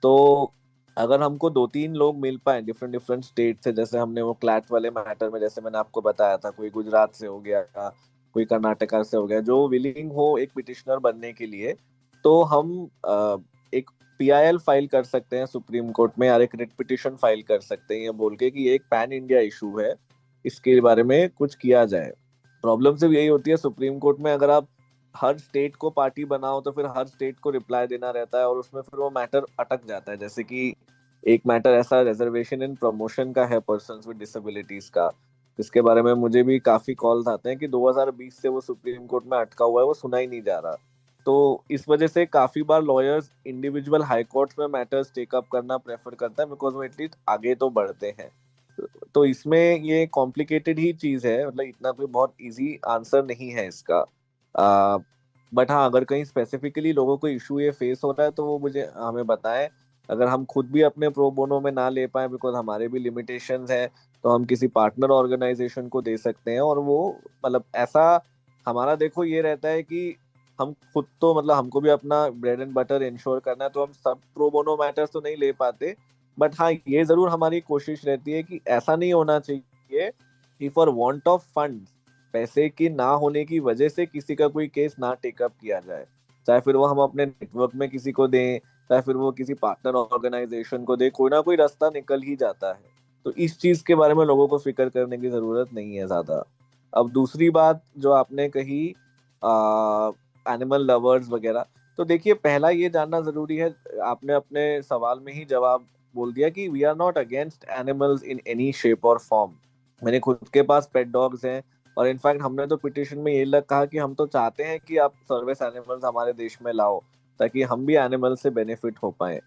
S6: तो अगर हमको 2-3 लोग मिल पाए डिफरेंट डिफरेंट स्टेट से, जैसे हमने वो क्लैट वाले मैटर में जैसे मैंने आपको बताया था, कोई गुजरात से हो गया, कोई कर्नाटका से हो गया, जो विलिंग हो एक पिटिशनर बनने के लिए, तो हम एक पीआईएल फाइल कर सकते हैं सुप्रीम कोर्ट में, यार एक रिट पिटिशन फाइल कर सकते हैं ये बोल के कि ये एक पैन इंडिया इशू है, इसके बारे में कुछ किया जाए। प्रॉब्लम सिर्फ यही होती है सुप्रीम कोर्ट में, अगर आप हर स्टेट को पार्टी बनाओ तो फिर हर स्टेट को रिप्लाई देना रहता है और उसमें फिर वो मैटर अटक जाता है। जैसे कि एक मैटर ऐसा रिजर्वेशन इन प्रमोशन का है पर्सन्स विद डिसेबिलिटीज का, जिसके बारे में मुझे भी काफी कॉल्स आते हैं कि 2020 से वो सुप्रीम कोर्ट में अटका हुआ है, वो सुना ही नहीं जा रहा। तो इस वजह से काफी बार लॉयर्स इंडिविजुअल हाई कोर्ट्स में मैटर्स टेकअप करना प्रेफर करता है, बिकॉज वो एटलीस्ट आगे तो बढ़ते हैं। तो इसमें ये कॉम्प्लिकेटेड ही चीज है, मतलब इतना कोई बहुत इजी आंसर नहीं है इसका। बट हाँ, अगर कहीं स्पेसिफिकली लोगों को इशू ये फेस हो रहा है तो वो मुझे हमें बताएं। अगर हम खुद भी अपने प्रो बोनो में ना ले पाए, बिकॉज हमारे भी लिमिटेशंस है, तो हम किसी पार्टनर ऑर्गेनाइजेशन को दे सकते हैं। और वो मतलब ऐसा हमारा देखो ये रहता है कि हम खुद तो मतलब हमको भी अपना ब्रेड एंड बटर इंश्योर करना है, तो हम सब प्रो बोनो मैटर्स तो नहीं ले पाते। बट हाँ, ये जरूर हमारी कोशिश रहती है कि ऐसा नहीं होना चाहिए कि फॉर वांट ऑफ फंड्स, पैसे की ना होने की वजह से किसी का कोई केस ना टेकअप किया जाए, चाहे फिर वो हम अपने नेटवर्क में किसी को दें, चाहे फिर वो किसी पार्टनर ऑर्गेनाइजेशन को दे, कोई ना कोई रास्ता निकल ही जाता है। तो इस चीज के बारे में लोगों को फिक्र करने की जरूरत नहीं है ज्यादा। अब दूसरी बात जो आपने कही एनिमल लवर्स वगैरह, तो देखिए पहला ये जानना जरूरी है, आपने अपने सवाल में ही जवाब बोल दिया कि we are not against animals in any shape or form. मेरे खुद के पास पेट डॉग्स हैं, और इनफैक्ट हमने तो पिटिशन में ये कहा कि हम तो चाहते हैं कि आप सर्विस एनिमल्स हमारे देश में लाओ, ताकि हम भी एनिमल से बेनिफिट हो पाए।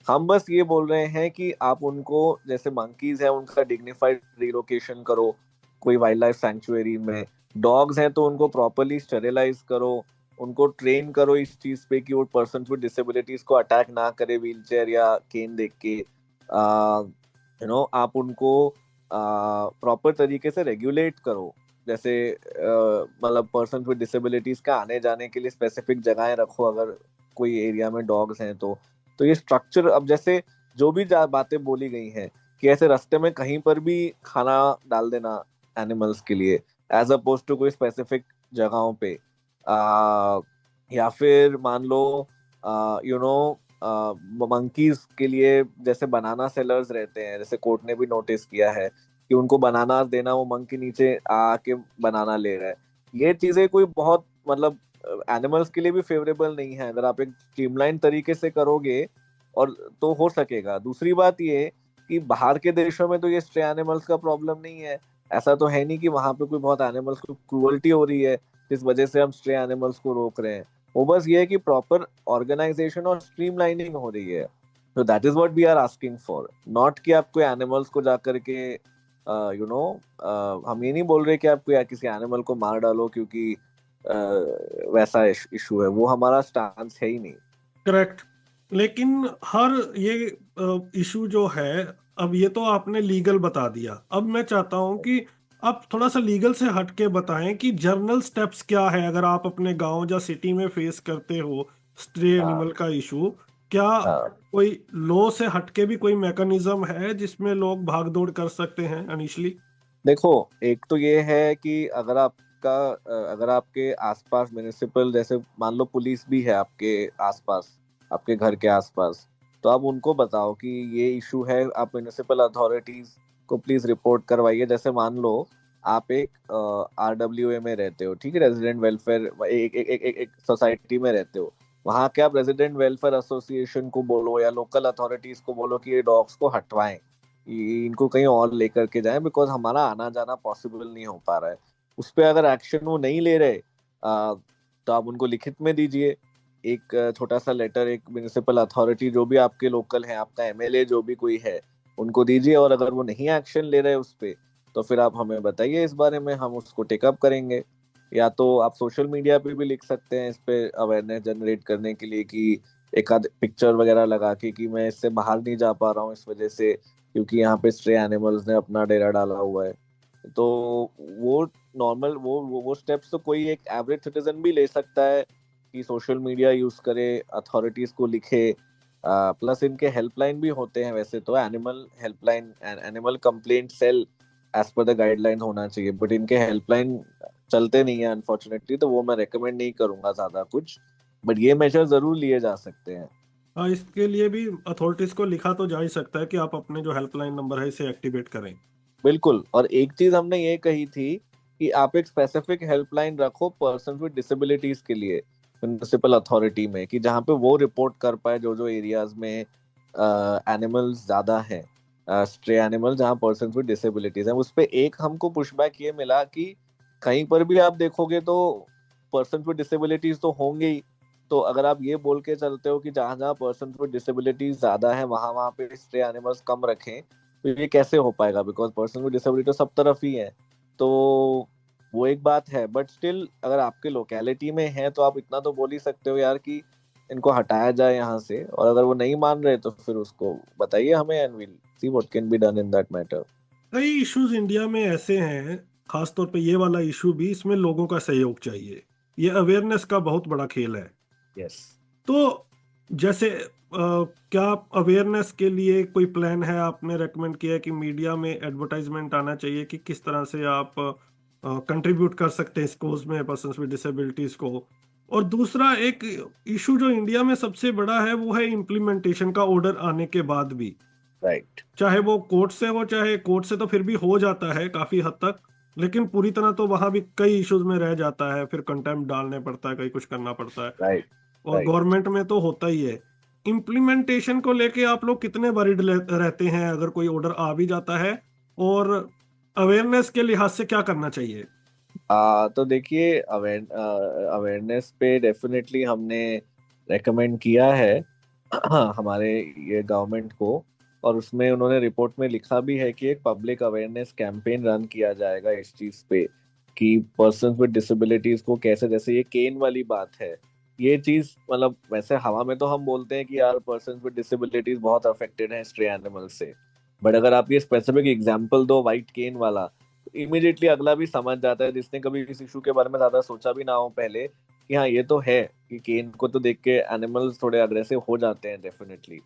S6: हम बस ये बोल रहे हैं कि आप उनको, जैसे मंकीज है उनका डिग्निफाइड रिलोकेशन करो कोई वाइल्ड लाइफ सैंक्चुअरी में, डॉग्स हैं तो उनको प्रॉपरली स्टेरिलाइज करो, उनको ट्रेन करो इस चीज पे कि वो पर्सन विद डिसेबिलिटीज को अटैक ना करे व्हीलचेयर या केन देख के। आप उनको प्रॉपर तरीके से रेगुलेट करो, जैसे मतलब पर्सन विद डिसेबिलिटीज का आने जाने के लिए स्पेसिफिक जगहें रखो अगर कोई एरिया में डॉग्स हैं तो ये स्ट्रक्चर, अब जैसे जो भी बातें बोली गई हैं कि ऐसे रास्ते में कहीं पर भी खाना डाल देना एनिमल्स के लिए एज अपोज टू कोई स्पेसिफिक जगहों पे, या फिर मान लो मंकीज के लिए जैसे बनाना सेलर्स रहते हैं, जैसे कोर्ट ने भी नोटिस किया है कि उनको बनाना देना, वो मंकी नीचे आके बनाना ले रहा है। ये चीजें कोई बहुत मतलब एनिमल्स के लिए भी फेवरेबल नहीं है। अगर आप एक स्ट्रीमलाइन तरीके से करोगे और तो हो सकेगा। दूसरी बात ये कि बाहर के देशों में तो ये स्ट्रे एनिमल्स का प्रॉब्लम नहीं है, ऐसा तो है नहीं कि वहां पे कोई बहुत एनिमल्स को क्रूअल्टी हो रही है जिस वजह से हम स्ट्रे एनिमल्स को रोक रहे हैं। वो बस ये है कि प्रॉपर ऑर्गेनाइजेशन और स्ट्रीमलाइनिंग हो रही है। तो that is what we are asking for, not कि आप कोई एनिमल्स को जाकर के हम ये नहीं बोल रहे कि आप कोई किसी एनिमल को मार डालो क्योंकि वैसा इशू है, वो हमारा स्टांस है ही नहीं।
S5: करेक्ट। लेकिन हर ये इशू जो है, अब ये तो आपने लीगल बता दिया, अब मैं चाहता हूं कि आप थोड़ा सा लीगल से हट के बताएं कि जर्नल स्टेप्स क्या है अगर आप अपने गांव या सिटी में फेस करते हो स्ट्रे एनिमल का इशू। क्या कोई लॉ से हटके भी कोई मैकेनिज्म है जिसमें लोग भाग दौड़ कर सकते हैं इनिशियली?
S6: देखो, एक तो ये है कि अगर आपके आसपास म्युनिसिपल, जैसे मान लो पुलिस भी है आपके आसपास, आपके घर के आसपास, तो आप उनको बताओ कि ये इशू है, आप म्युनिसिपल अथॉरिटीज को प्लीज रिपोर्ट करवाइए। जैसे मान लो आप एक RWA में रहते हो, ठीक है, रेजिडेंट वेलफेयर, एक सोसाइटी में रहते हो, वहां के आप रेजिडेंट वेलफेयर एसोसिएशन को बोलो या लोकल अथॉरिटीज को बोलो कि ये डॉग्स को हटवाएं, इनको कहीं और लेकर के जाएं, बिकॉज हमारा आना जाना पॉसिबल नहीं हो पा रहा है। उस पर अगर एक्शन वो नहीं ले रहे तो आप उनको लिखित में दीजिए, एक छोटा सा लेटर, एक म्युनिसिपल अथॉरिटी जो भी आपके लोकल है, आपका एमएलए जो भी कोई है, उनको दीजिए। और अगर वो नहीं एक्शन ले रहे उस पे, तो फिर आप हमें बताइए इस बारे में, हम उसको टेकअप करेंगे। या तो आप सोशल मीडिया पे भी लिख सकते हैं इस पे अवेयरनेस जनरेट करने के लिए, कि एक आध पिक्चर वगैरह लगा के कि मैं इससे बाहर नहीं जा पा रहा हूँ इस वजह से, क्योंकि यहाँ पे स्ट्रे एनिमल्स ने अपना डेरा डाला हुआ है। तो वो नॉर्मल वो स्टेप्स तो कोई एक एवरेज सिटीजन भी ले सकता है, कि सोशल मीडिया यूज करे, अथॉरिटीज को लिखे। प्लस इनके हेल्पलाइन भी होते हैं, वैसे तो animal helpline, animal complaint cell as per the guideline होना चाहिए, बट इनके हेल्पलाइन चलते नहीं है अनफॉर्चुनेटली, तो वो मैं रेकमेंड नहीं करूंगा ज्यादा कुछ, बट ये मेजर जरूर लिए जा सकते हैं।
S5: हाँ, इसके लिए भी अथॉरिटीज को लिखा तो जा ही सकता है कि आप अपने जो हेल्पलाइन नंबर है इसे एक्टिवेट करें।
S6: बिल्कुल। और एक चीज हमने ये कही थी कि आप एक स्पेसिफिक हेल्पलाइन रखो पर्सन विद डिसेबिलिटीज के लिए म्युनिसिपल अथॉरिटी में, कि जहाँ पे वो रिपोर्ट कर पाए जो जो एरियाज में एनिमल्स ज्यादा हैं, स्ट्रे एनिमल, जहाँ पर्सन विद डिसेबिलिटीज हैं। उस पे एक हमको पुशबैक ये मिला कि कहीं पर भी आप देखोगे तो पर्सन विद डिसेबिलिटीज तो होंगे ही। तो अगर आप ये बोल के चलते हो कि जहाँ जहाँ पर्सन विद डिसेबिलिटीज ज्यादा है वहां वहां पे स्ट्रे एनिमल्स कम रखें, तो ये कैसे हो पाएगा, बिकॉज पर्सन विद डिसेबिलिटी तो सब तरफ ही है। तो वो एक बात है, बट स्टिल अगर आपके लोकेलिटी में है तो आप इतना तो बोल ही सकते हो यार कि इनको हटाया जाए यहाँ से। और अगर वो नहीं मान रहे तो फिर उसको बताइए हमें, and will see what can be done in that matter.
S5: कई इश्यूज इंडिया में ऐसे हैं, खासतौर पे ये वाला इशू भी, इसमें लोगों का सहयोग चाहिए। ये अवेयरनेस का बहुत बड़ा खेल है।
S6: यस।
S5: तो जैसे क्या अवेयरनेस के लिए कोई प्लान है? आपने रेकमेंड किया है कि मीडिया में एडवर्टाइजमेंट आना चाहिए कि किस तरह से आप कंट्रीब्यूट कर सकते हैं इस कोज में पर्सन्स विद डिसेबिलिटीज को। और दूसरा एक इशू जो इंडिया में सबसे बड़ा है वो है इम्प्लीमेंटेशन का, ऑर्डर आने के बाद भी।
S6: राइट।
S5: चाहे वो कोर्ट से हो, चाहे कोर्ट से तो फिर भी हो जाता है काफी हद तक, लेकिन पूरी तरह तो वहां भी कई इश्यूज में रह जाता है, फिर कंटेम्प्ट डालने पड़ता है, कई कुछ करना पड़ता है।
S6: राइट।
S5: और
S6: राइट।
S5: गवर्नमेंट में तो होता ही है। इम्प्लीमेंटेशन को लेके आप लोग कितने वरीड रहते हैं अगर कोई ऑर्डर आ भी जाता है? और अवेयरनेस के लिहाज से क्या करना चाहिए?
S6: तो देखिए, अवेयरनेस पे डेफिनेटली हमने रेकमेंड किया है हमारे ये गवर्नमेंट को, और उसमें उन्होंने रिपोर्ट में लिखा भी है कि एक पब्लिक अवेयरनेस कैंपेन रन किया जाएगा इस चीज पे, कि पर्सन्स विद डिसेबिलिटीज को कैसे, जैसे ये केन वाली बात है, ये चीज मतलब वैसे हवा में तो हम बोलते हैं कि यार पर्सन्स विद डिसेबिलिटीज बहुत अफेक्टेड हैं स्ट्रे एनिमल से, बट अगर आप ये स्पेसिफिक एग्जांपल दो व्हाइट केन वाला, इमीडिएटली अगला भी समझ जाता है जिसने कभी इस इशू के बारे में ज्यादा सोचा भी ना हो पहले, कि हाँ ये तो है, कि केन को तो देख के एनिमल्स थोड़े अग्रेसिव हो जाते हैं डेफिनेटली।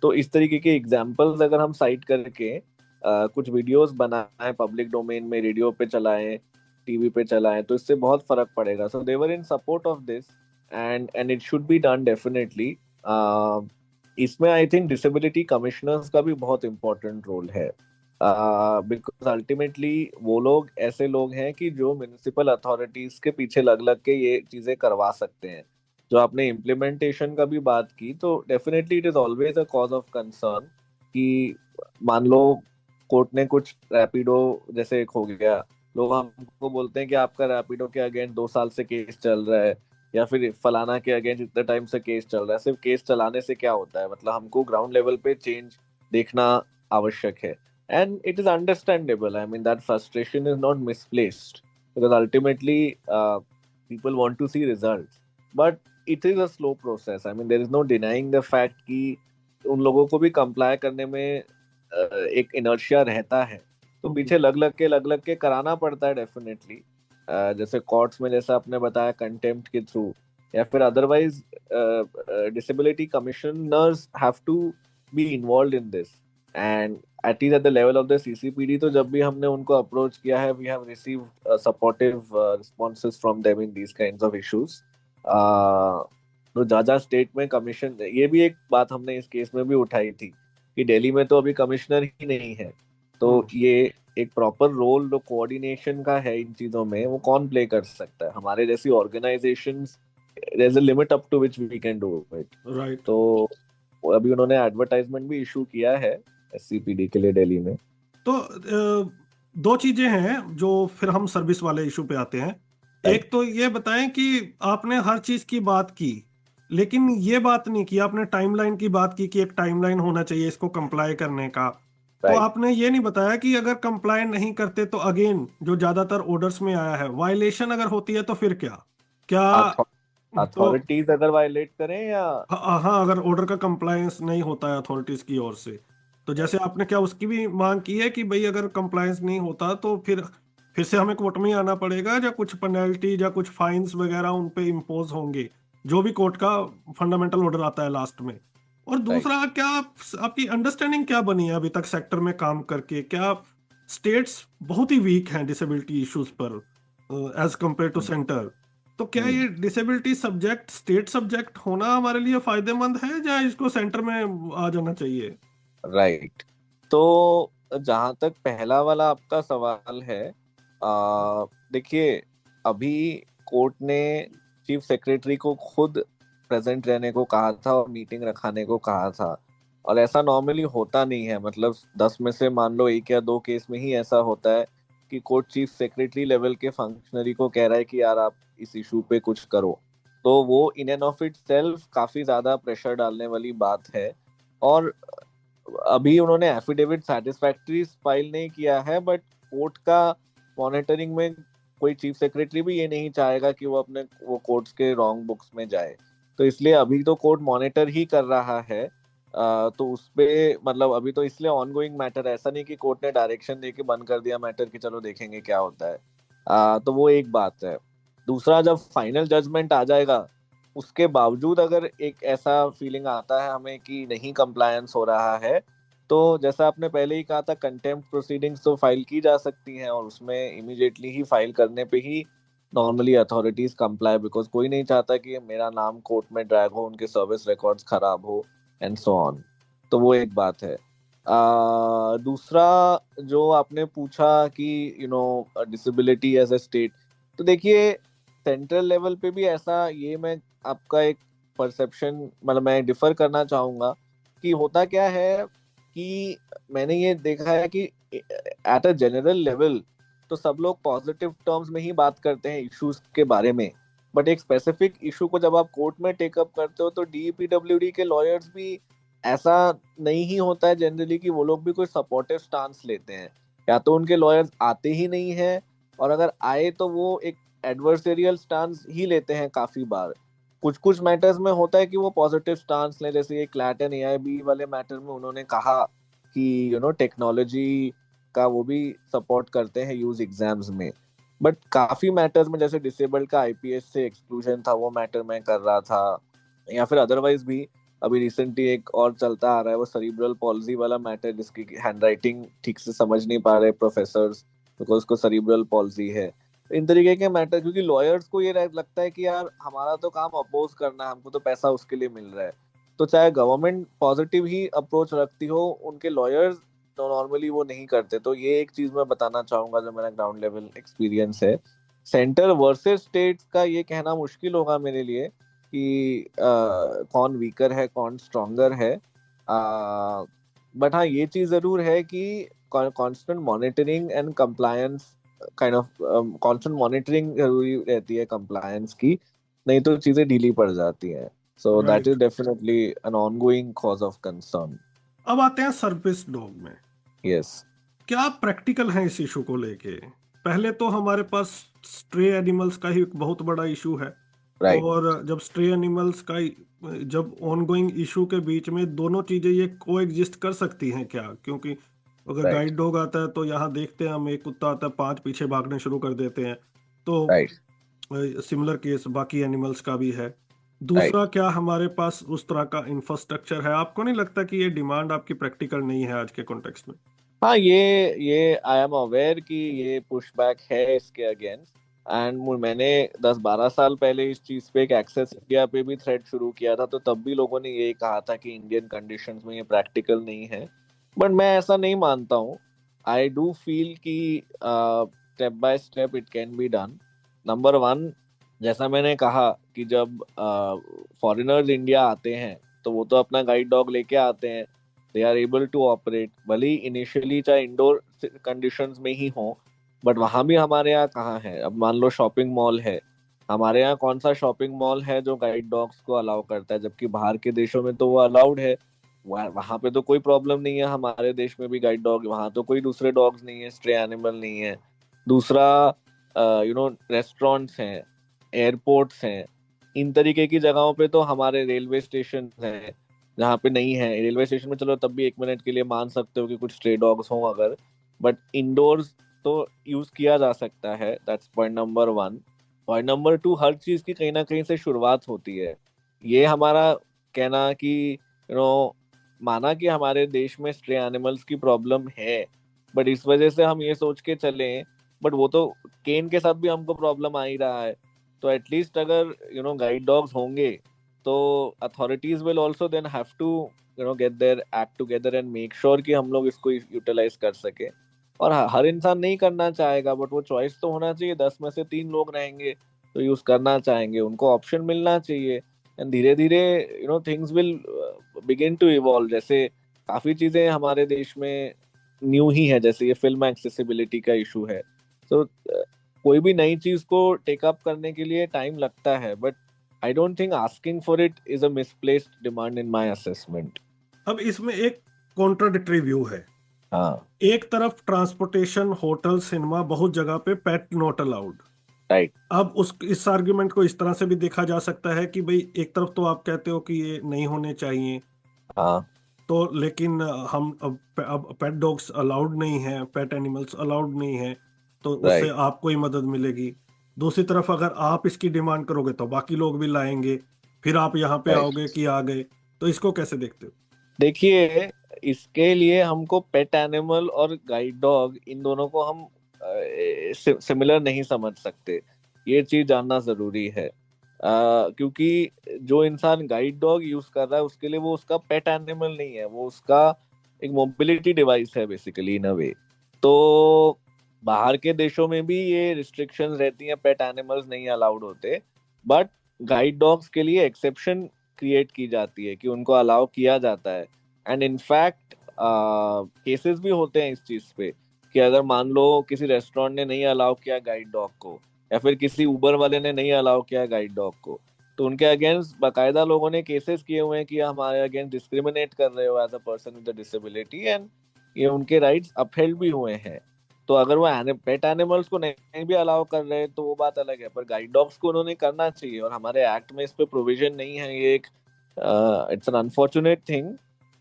S6: तो इस तरीके के एग्जांपल्स अगर हम साइट करके कुछ वीडियोस बनाएं, पब्लिक डोमेन में रेडियो पे चलाएं, टीवी पे चलाएं, तो इससे बहुत फर्क पड़ेगा। So they were in support of this, and it should be done definitely. इसमें आई थिंक डिसेबिलिटी कमिश्नर्स का भी बहुत इंपॉर्टेंट रोल है, बिकॉज अल्टीमेटली वो लोग ऐसे लोग हैं कि जो म्युनिसिपल अथॉरिटीज के पीछे लग लग के ये चीजें करवा सकते हैं। जो आपने इम्प्लीमेंटेशन का भी बात की, तो definitely it is always a cause of concern, कि मान लो कोर्ट ने कुछ रैपिडो जैसे एक हो गया, लोग हमको बोलते हैं कि आपका रैपिडो के अगेंस्ट 2 साल से केस चल रहा है, या फिर फलाना के अगेंस्ट इतने टाइम से केस चल रहा है। सिर्फ केस चलाने से क्या होता है, मतलब हमको ग्राउंड लेवल पे चेंज देखना आवश्यक है। And it is understandable. I mean, that frustration is not misplaced, because ultimately people want to see results. But it is a slow process. I mean, there is no denying the fact कि उन लोगों को भी comply करने में एक inertia रहता है, तो पीछे लग लग के कराना पड़ता है डेफिनेटली। जैसे कोर्ट्स में जैसा आपने बताया कंटेम्प्ट के थ्रू, या फिर otherwise disability commissioners have to be involved in this, and at least at the level of the CCPD, तो जब भी हमने उनको अप्रोच किया है, we have received supportive responses from them in these kinds of issues. तो जाजा state में commission, ये भी एक बात हमने इस केस में भी उठाई थी कि दिल्ली में तो अभी कमिश्नर ही नहीं है, तो ये एक प्रॉपर रोल जो कोऑर्डिनेशन का है इन चीजों में, वो कौन प्ले कर सकता है? हमारे जैसी organisations, there is a limit up to which we can do it.
S5: Right.
S6: तो अभी उन्होंने एडवर्टाइजमेंट भी इशू किया है SCPD के लिए दिल्ली में।
S5: तो दो चीजें हैं जो फिर हम सर्विस वाले इशू पे आते हैं। एक तो ये बताएं कि आपने हर चीज की बात की, लेकिन ये बात नहीं की, आपने टाइमलाइन की बात की कि एक टाइमलाइन होना चाहिए इसको कंप्लाई करने का। तो
S6: राइट।
S5: आपने ये नहीं बताया कि अगर कंप्लाई नहीं करते तो अगेन जो ज्यादातर ऑर्डर्स में आया है, वायलेशन अगर होती है तो फिर क्या क्या? तो
S6: अथॉरिटीज अगर वायलेट करें या
S5: हाँ हाँ, अगर ऑर्डर का कंप्लायंस नहीं होता है अथॉरिटीज की ओर से, तो जैसे आपने क्या उसकी भी मांग की है कि भाई अगर कंप्लायंस नहीं होता तो फिर से हमें कोर्ट में ही आना पड़ेगा, या कुछ पेनल्टी या कुछ फाइन्स वगैरह उन पे इम्पोज होंगे, जो भी कोर्ट का फंडामेंटल ऑर्डर आता है लास्ट में। और
S6: राइट।
S5: दूसरा, क्या आपकी अंडरस्टैंडिंग क्या बनी है अभी तक सेक्टर में काम करके? क्या स्टेट्स बहुत ही वीक हैं डिसेबिलिटी इश्यूज पर एज कंपेयर टू सेंटर? तो क्या ये डिसेबिलिटी सब्जेक्ट स्टेट सब्जेक्ट होना हमारे लिए फायदेमंद है, या इसको सेंटर में आ जाना चाहिए?
S6: राइट। तो जहां तक पहला वाला आपका सवाल है, देखिए, अभी कोर्ट ने चीफ सेक्रेटरी को खुद प्रेजेंट रहने को कहा था और मीटिंग रखाने को कहा था। और ऐसा नॉर्मली होता नहीं है, मतलब 10 में से मान लो 1 या 2 केस में ही ऐसा होता है कि कोर्ट चीफ सेक्रेटरी लेवल के फंक्शनरी को कह रहा है कि यार आप इस इशू पे कुछ करो। तो वो in end of it self काफी ज्यादा प्रेशर डालने वाली बात है। और अभी उन्होंने एफिडेविट सेटिस्फैक्टरी फाइल नहीं किया है, बट कोर्ट का मॉनिटरिंग में कोई चीफ सेक्रेटरी भी ये नहीं चाहेगा कि वो कोर्ट्स के रॉन्ग बुक्स में जाए। तो इसलिए अभी तो कोर्ट मॉनिटर ही कर रहा है। तो उस पे मतलब अभी तो इसलिए ऑनगोइंग मैटर, ऐसा नहीं कि कोर्ट ने डायरेक्शन दे के बंद कर दिया मैटर कि चलो देखेंगे क्या होता है। तो वो एक बात है। दूसरा, जब फाइनल जजमेंट आ जाएगा उसके बावजूद अगर एक ऐसा फीलिंग आता है हमें कि नहीं कंप्लायंस हो रहा है, तो जैसा आपने पहले ही कहा था, कंटेम्प्ट प्रोसीडिंग्स तो फाइल की जा सकती हैं, और उसमें इमीडिएटली ही फाइल करने पे ही नॉर्मली अथॉरिटीज कंप्लाई, बिकॉज कोई नहीं चाहता कि मेरा नाम कोर्ट में ड्रैग हो, उनके सर्विस रिकॉर्ड्स खराब हो एंड सो ऑन। तो वो एक बात है। दूसरा, जो आपने पूछा कि डिसेबिलिटी एज ए स्टेट, तो देखिए सेंट्रल लेवल पे भी ऐसा, ये मैं आपका एक परसेप्शन, मतलब मैं डिफर करना चाहूंगा कि होता क्या है कि मैंने ये देखा है कि एट अ जनरल लेवल तो सब लोग पॉजिटिव टर्म्स में ही बात करते हैं इश्यूज के बारे में, बट एक स्पेसिफिक इशू को जब आप कोर्ट में टेकअप करते हो तो डीपीडब्ल्यूडी के लॉयर्स भी, ऐसा नहीं ही होता है जनरली कि वो लोग भी कोई सपोर्टिव स्टांस लेते हैं। या तो उनके लॉयर्स आते ही नहीं है, और अगर आए तो वो एक एडवर्सेरियल स्टांस ही लेते हैं काफी बार। कुछ कुछ मैटर्स में होता है कि वो पॉजिटिव स्टांस ले, जैसे ये क्लैटन एआईबी वाले मैटर में उन्होंने कहा कि टेक्नोलॉजी का वो भी सपोर्ट करते हैं यूज एग्जाम्स में। बट काफी मैटर्स में, जैसे डिसेबल्ड का आईपीएस से एक्सक्लूजन था, वो मैटर मैं कर रहा था, या फिर अदरवाइज भी अभी रिसेंटली एक और चलता आ रहा है वो सेरिब्रल पॉल्जी वाला मैटर, जिसकी हैंडराइटिंग ठीक से समझ नहीं पा रहे प्रोफेसर बिकॉज उसको सेरिब्रल पॉल्जी है। इन तरीके के मैटर, क्योंकि लॉयर्स को ये लगता है कि यार हमारा तो काम अपोज करना है, हमको तो पैसा उसके लिए मिल रहा है। तो चाहे गवर्नमेंट पॉजिटिव ही अप्रोच रखती हो, उनके लॉयर्स तो नॉर्मली वो नहीं करते। तो ये एक चीज मैं बताना चाहूंगा जो मेरा ग्राउंड लेवल एक्सपीरियंस है। सेंटर वर्सेस स्टेट्स का ये कहना मुश्किल होगा मेरे लिए कि कौन वीकर है कौन स्ट्रॉन्गर है। बट हाँ, ये चीज जरूर है कि constant monitoring and compliance, kind of constant monitoring जरूरी रहती है कंप्लायंस की, नहीं तो चीजें ढीली पड़ जाती हैं। So that is
S5: right.
S6: Definitely an ongoing cause of concern.
S5: अब आते हैं सर्विस डॉग में।
S6: यस।
S5: क्या प्रैक्टिकल है इस इशू को लेके? पहले तो हमारे पास स्ट्रे एनिमल्स का ही एक बहुत बड़ा इशू है।
S6: राइट।
S5: और जब स्ट्रे एनिमल्स का जब ऑनगोइंग इशू के बीच में दोनों चीजें ये को एग्जिस्ट कर सकती हैं क्या? क्योंकि अगर
S6: राइट।
S5: गाइड डॉग आता है तो यहाँ देखते हैं हम, एक कुत्ता आता है 5 पीछे भागने शुरू कर देते हैं। तो
S6: राइट।
S5: सिमिलर केस बाकी एनिमल्स का भी है।
S6: राइट।
S5: दूसरा, क्या हमारे पास उस तरह का इंफ्रास्ट्रक्चर है? आपको नहीं लगता कि ये डिमांड आपकी प्रैक्टिकल नहीं है आज के कॉन्टेक्स्ट में?
S6: हाँ, ये आई एम अवेयर कि ये पुशबैक है इसके अगेंस्ट। एंड मैंने 10-12 साल पहले इस चीज पे एक एक्सेस इंडिया पे भी थ्रेड शुरू किया था, तो तब भी लोगों ने ये कहा था कि इंडियन कंडीशंस में ये प्रैक्टिकल नहीं है। बट मैं ऐसा नहीं मानता हूँ। आई डू फील कि step by step it can be done. Number 1, जैसा मैंने कहा कि जब फॉरेनर्स इंडिया आते हैं तो वो तो अपना गाइड डॉग लेके आते हैं, they are able to operate, भले ही इनिशियली चाहे इंडोर कंडीशंस में ही हों, बट वहां भी हमारे यहाँ कहाँ है। अब मान लो शॉपिंग मॉल है, हमारे यहाँ कौन सा शॉपिंग मॉल है जो गाइड डॉग्स को अलाउ करता है, जबकि बाहर के देशों में तो वो अलाउड है। वहां पे तो कोई प्रॉब्लम नहीं है, हमारे देश में भी गाइड डॉग, वहां तो कोई दूसरे डॉग्स नहीं है, स्ट्रे एनिमल नहीं है। दूसरा रेस्टोरेंट्स हैं, एयरपोर्ट्स हैं, इन तरीके की जगहों पे तो हमारे रेलवे स्टेशन हैं जहाँ पे नहीं है। रेलवे स्टेशन में चलो तब भी 1 मिनट के लिए मान सकते हो कि कुछ स्ट्रे डॉग्स हों अगर, बट इंडोर्स तो यूज किया जा सकता है। That's point number 1। Point number 2, हर चीज की कहीं ना कहीं से शुरुआत होती है। ये हमारा कहना कि माना कि हमारे देश में स्ट्रे एनिमल्स की प्रॉब्लम है, बट इस वजह से हम ये सोच के चले, बट वो तो केन के साथ भी हमको प्रॉब्लम आ ही रहा है। तो एटलीस्ट अगर गाइड डॉग्स होंगे तो authorities will also then have to get their act together and make sure कि हम लोग इसको यूटिलाइज कर सके। और हर इंसान नहीं करना चाहेगा, बट वो चॉइस तो होना चाहिए। 10 में से 3 लोग रहेंगे तो यूज करना चाहेंगे, उनको ऑप्शन मिलना चाहिए। एंड धीरे धीरे things will begin to evolve. जैसे काफी चीजें हमारे देश में न्यू ही है, जैसे ये फिल्म एक्सेसिबिलिटी का इशू है। तो कोई भी नई चीज को टेकअप करने के लिए टाइम लगता है, but I don't think asking for it is a misplaced demand in my assessment.
S5: अब इसमें एक कॉन्ट्राडिक्टरी व्यू है।
S6: हाँ,
S5: एक तरफ ट्रांसपोर्टेशन, होटल, सिनेमा, बहुत जगह पे पेट नॉट अलाउड।
S6: राइट।
S5: अब इस आर्ग्यूमेंट को इस तरह से भी देखा जा सकता है कि भाई एक तरफ तो आप कहते हो कि ये नहीं होने चाहिए,
S6: हाँ,
S5: तो लेकिन हम अब पेट डॉग्स अलाउड नहीं है, पेट एनिमल्स अलाउड नहीं है, तो उससे
S6: राइट।
S5: आपको ही मदद मिलेगी। दूसरी तरफ अगर आप इसकी डिमांड करोगे तो बाकी लोग भी लाएंगे, फिर आप यहाँ पे
S6: राइट।
S5: आओगे कि आ गए। तो इसको कैसे देखते हो?
S6: देखिए, इसके लिए हमको पेट एनिमल और गाइड डॉग, इन दोनों को हम सिमिलर नहीं समझ सकते। ये चीज जानना जरूरी है। क्योंकि जो इंसान गाइड डॉग यूज कर रहा है उसके लिए वो उसका पेट एनिमल नहीं है, वो उसका एक मोबिलिटी डिवाइस है बेसिकली इन अ वे। तो बाहर के देशों में भी ये रिस्ट्रिक्शंस रहती हैं, पेट एनिमल्स नहीं अलाउड होते, बट गाइड डॉग्स के लिए एक्सेप्शन क्रिएट की जाती है कि उनको अलाउ किया जाता है। एंड इनफैक्ट केसेस भी होते हैं इस चीज पे कि अगर मान लो किसी रेस्टोरेंट ने नहीं अलाउ किया गाइड डॉग को, या फिर किसी उबर वाले ने नहीं अलाउ किया गाइड डॉग को, तो उनके अगेंस्ट बाकायदा लोगों ने केसेस किए हुए हैं कि हमारे अगेंस्ट डिस्क्रिमिनेट कर रहे हो as a person with disability, and ये उनके राइट्स अपहेल्ड भी हुए हैं। तो अगर वो पेट एनिमल्स को नहीं भी अलाउ कर रहे हैं तो वो बात अलग है, पर गाइड डॉग्स को उन्होंने करना चाहिए, और हमारे एक्ट में इस पे प्रोविजन नहीं है। ये एक it's an unfortunate thing,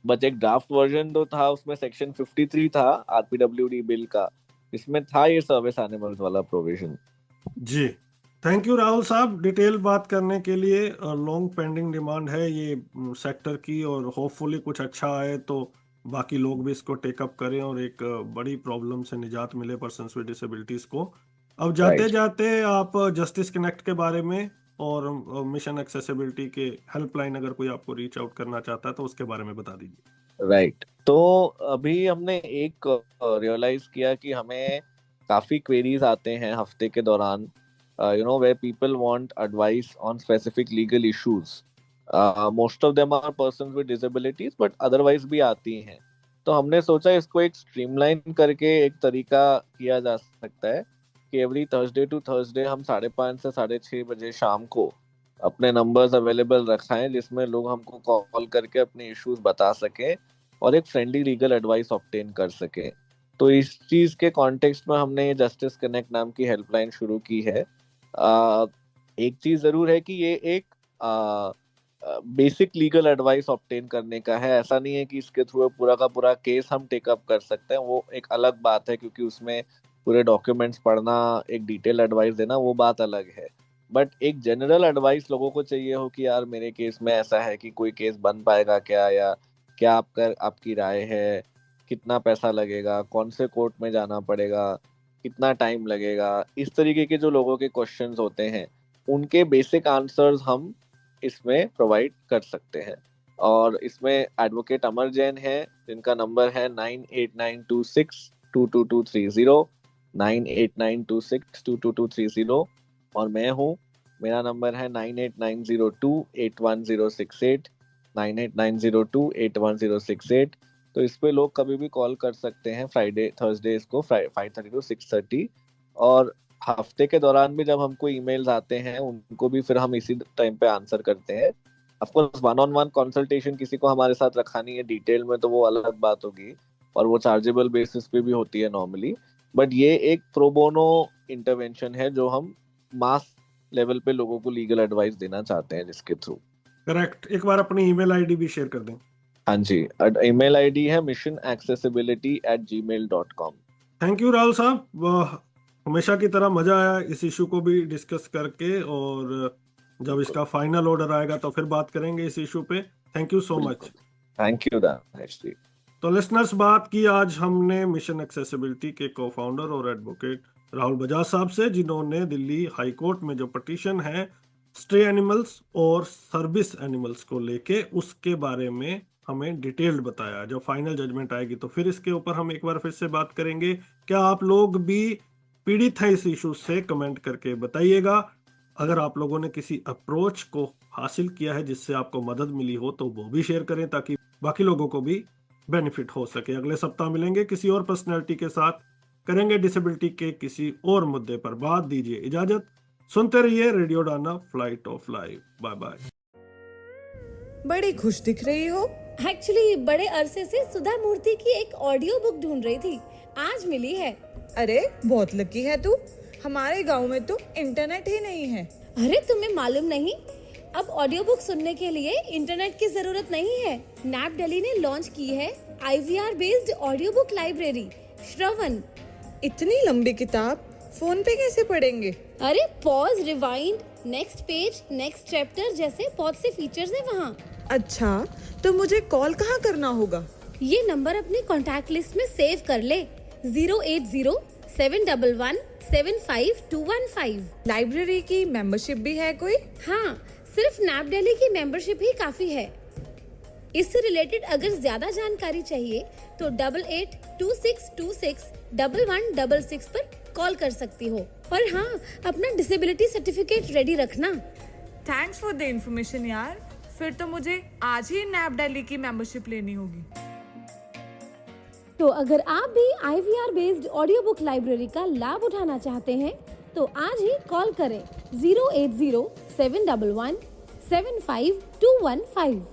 S6: but एक ड्राफ्ट वर्जन तो था, उसमें सेक्शन 53 था आरपीडब्ल्यूडी बिल का, इसमें था ये सर्विस एनिमल्स वाला प्रोविजन।
S5: जी, थैंक यू राहुल साहब, डिटेल बात करने के लिए। लॉन्ग पेंडिंग डिमांड है ये सेक्टर की, और होपफुली कुछ अच्छा आए तो बाकी लोग भी इसको टेकअप करें और एक बड़ी प्रॉब्लम से निजात मिले पर्सन्स विद डिसेबिलिटीज को। अब जाते
S6: राइट।
S5: जाते आप जस्टिस कनेक्ट के बारे में और मिशन एक्सेसिबिलिटी के हेल्पलाइन, अगर कोई आपको रीच आउट करना चाहता है तो उसके बारे में बता दीजिए।
S6: राइट। तो अभी हमने एक रियलाइज किया कि हमें काफी क्वेरीज आते हैं हफ्ते के दौरान, where people want advice on specific legal issues. Most of them are persons with disabilities, but otherwise भी आती हैं। तो हमने सोचा इसको एक स्ट्रीमलाइन करके एक तरीका किया जा सकता है कि एवरी थर्सडे टू थर्सडे हम 5:30 से 6:30 बजे शाम को अपने नंबर्स अवेलेबल रखाएं, जिसमें लोग हमको कॉल करके अपने इश्यूज बता सकें और एक फ्रेंडली लीगल एडवाइस ऑब्टेन कर सकें। तो इस चीज के कॉन्टेक्स्ट में हमने जस्टिस कनेक्ट नाम की हेल्पलाइन शुरू की है। एक चीज जरूर है कि ये एक बेसिक लीगल एडवाइस ऑब्टेन करने का है। ऐसा नहीं है कि इसके थ्रू पूरा का पूरा केस हम टेकअप कर सकते हैं, वो एक अलग बात है, क्योंकि उसमें पूरे डॉक्यूमेंट्स पढ़ना, एक डिटेल एडवाइस देना, वो बात अलग है। बट एक जनरल एडवाइस लोगों को चाहिए हो कि यार मेरे केस में ऐसा है कि कोई केस बन पाएगा क्या, या क्या आपकी राय है, कितना पैसा लगेगा, कौन से कोर्ट में जाना पड़ेगा, कितना टाइम लगेगा, इस तरीके के जो लोगों के क्वेश्चंस होते हैं उनके बेसिक आंसर्स हम इसमें प्रोवाइड कर सकते हैं। और इसमें एडवोकेट अमर जैन है, जिनका नंबर है 9892622230, 9892622230, और मैं हूँ, मेरा नंबर है 9890281068, 9890281068। तो इस पे लोग कभी भी कॉल कर सकते हैं फ्राइडे थर्सडे को 5:30 to 6:30, और हफ्ते के दौरान भी जब हमको ईमेल्स आते हैं उनको भी फिर हम इसी टाइम पे आंसर करते हैं। ऑफ कोर्स 1-on-1 कंसल्टेशन किसी को हमारे साथ रखानी है डिटेल में तो वो अलग बात होगी, और वो चार्जेबल बेसिस पे भी होती है नॉर्मली, बट ये एक प्रोबोनो इंटरवेंशन है जो हम मास लेवल पे लोगों को लीगल एडवाइस देना चाहते हैं जिसके थ्रू।
S5: करेक्ट। एक बार अपनी ईमेल आईडी भी शेयर कर दें।
S6: हाँ जी, ईमेल आईडी है missionaccessibility@gmail.com।
S5: थैंक यू राहुल साहब, हमेशा की तरह मजा आया इस इशू को भी डिस्कस करके, और जब इसका फाइनल ऑर्डर आएगा तो फिर बात करेंगे इस इशू पे। Thank you so much.
S6: Thank you Danish ji.
S5: तो लिसनर्स, बात की आज हमने मिशन एक्सेसिबिलिटी के को फाउंडर और एडवोकेट राहुल बजाज साहब से, जिन्होंने दिल्ली हाई कोर्ट में जो पिटीशन है स्ट्रे एनिमल्स और सर्विस एनिमल्स को लेके, उसके बारे में हमें डिटेल्ड बताया। जब फाइनल जजमेंट आएगी तो फिर इसके ऊपर हम एक बार फिर से बात करेंगे। क्या आप लोग भी पीड़ित हैं इस इशू से? कमेंट करके बताइएगा। अगर आप लोगों ने किसी अप्रोच को हासिल किया है जिससे आपको मदद मिली हो तो वो भी शेयर करें ताकि बाकी लोगों को भी बेनिफिट हो सके। अगले सप्ताह मिलेंगे किसी और पर्सनैलिटी के साथ, करेंगे डिसेबिलिटी के किसी और मुद्दे पर बात। दीजिए इजाजत, सुनते रहिए रेडियो डाना flight of life. Bye bye.
S7: बड़ी खुश दिख रही हो।
S1: एक्चुअली बड़े अरसे से सुधा मूर्ति की एक ऑडियो बुक ढूंढ रही थी, आज मिली है।
S7: अरे बहुत लकी है तू, हमारे गांव में तो इंटरनेट ही नहीं है।
S1: अरे तुम्हें मालूम नहीं, अब ऑडियो बुक सुनने के लिए इंटरनेट की जरूरत नहीं है। नैप दिल्ली ने लॉन्च की है IVR based audio book library Shravan.
S7: इतनी लंबी किताब फोन पे कैसे पढ़ेंगे?
S1: अरे pause, rewind, next page, next chapter जैसे बहुत से फीचर्स हैं वहाँ।
S7: अच्छा, तो मुझे कॉल कहाँ करना होगा?
S1: ये नंबर अपनी कॉन्टैक्ट लिस्ट में सेव कर ले, 080-711-75215।
S7: लाइब्रेरी की मेंबरशिप भी है कोई?
S1: हाँ, सिर्फ नैप दिल्ली की मेंबरशिप ही काफी है। इससे रिलेटेड अगर ज्यादा जानकारी चाहिए तो 8826261166 पर कॉल कर सकती हो। और हाँ, अपना डिसेबिलिटी सर्टिफिकेट रेडी रखना।
S7: थैंक्स फॉर द इन्फॉर्मेशन यार, फिर तो मुझे आज ही नैप दिल्ली की मेंबरशिप लेनी होगी।
S1: तो अगर आप भी IVR based audio book library का लाभ उठाना चाहते हैं तो आज ही कॉल करें 080-711-75215।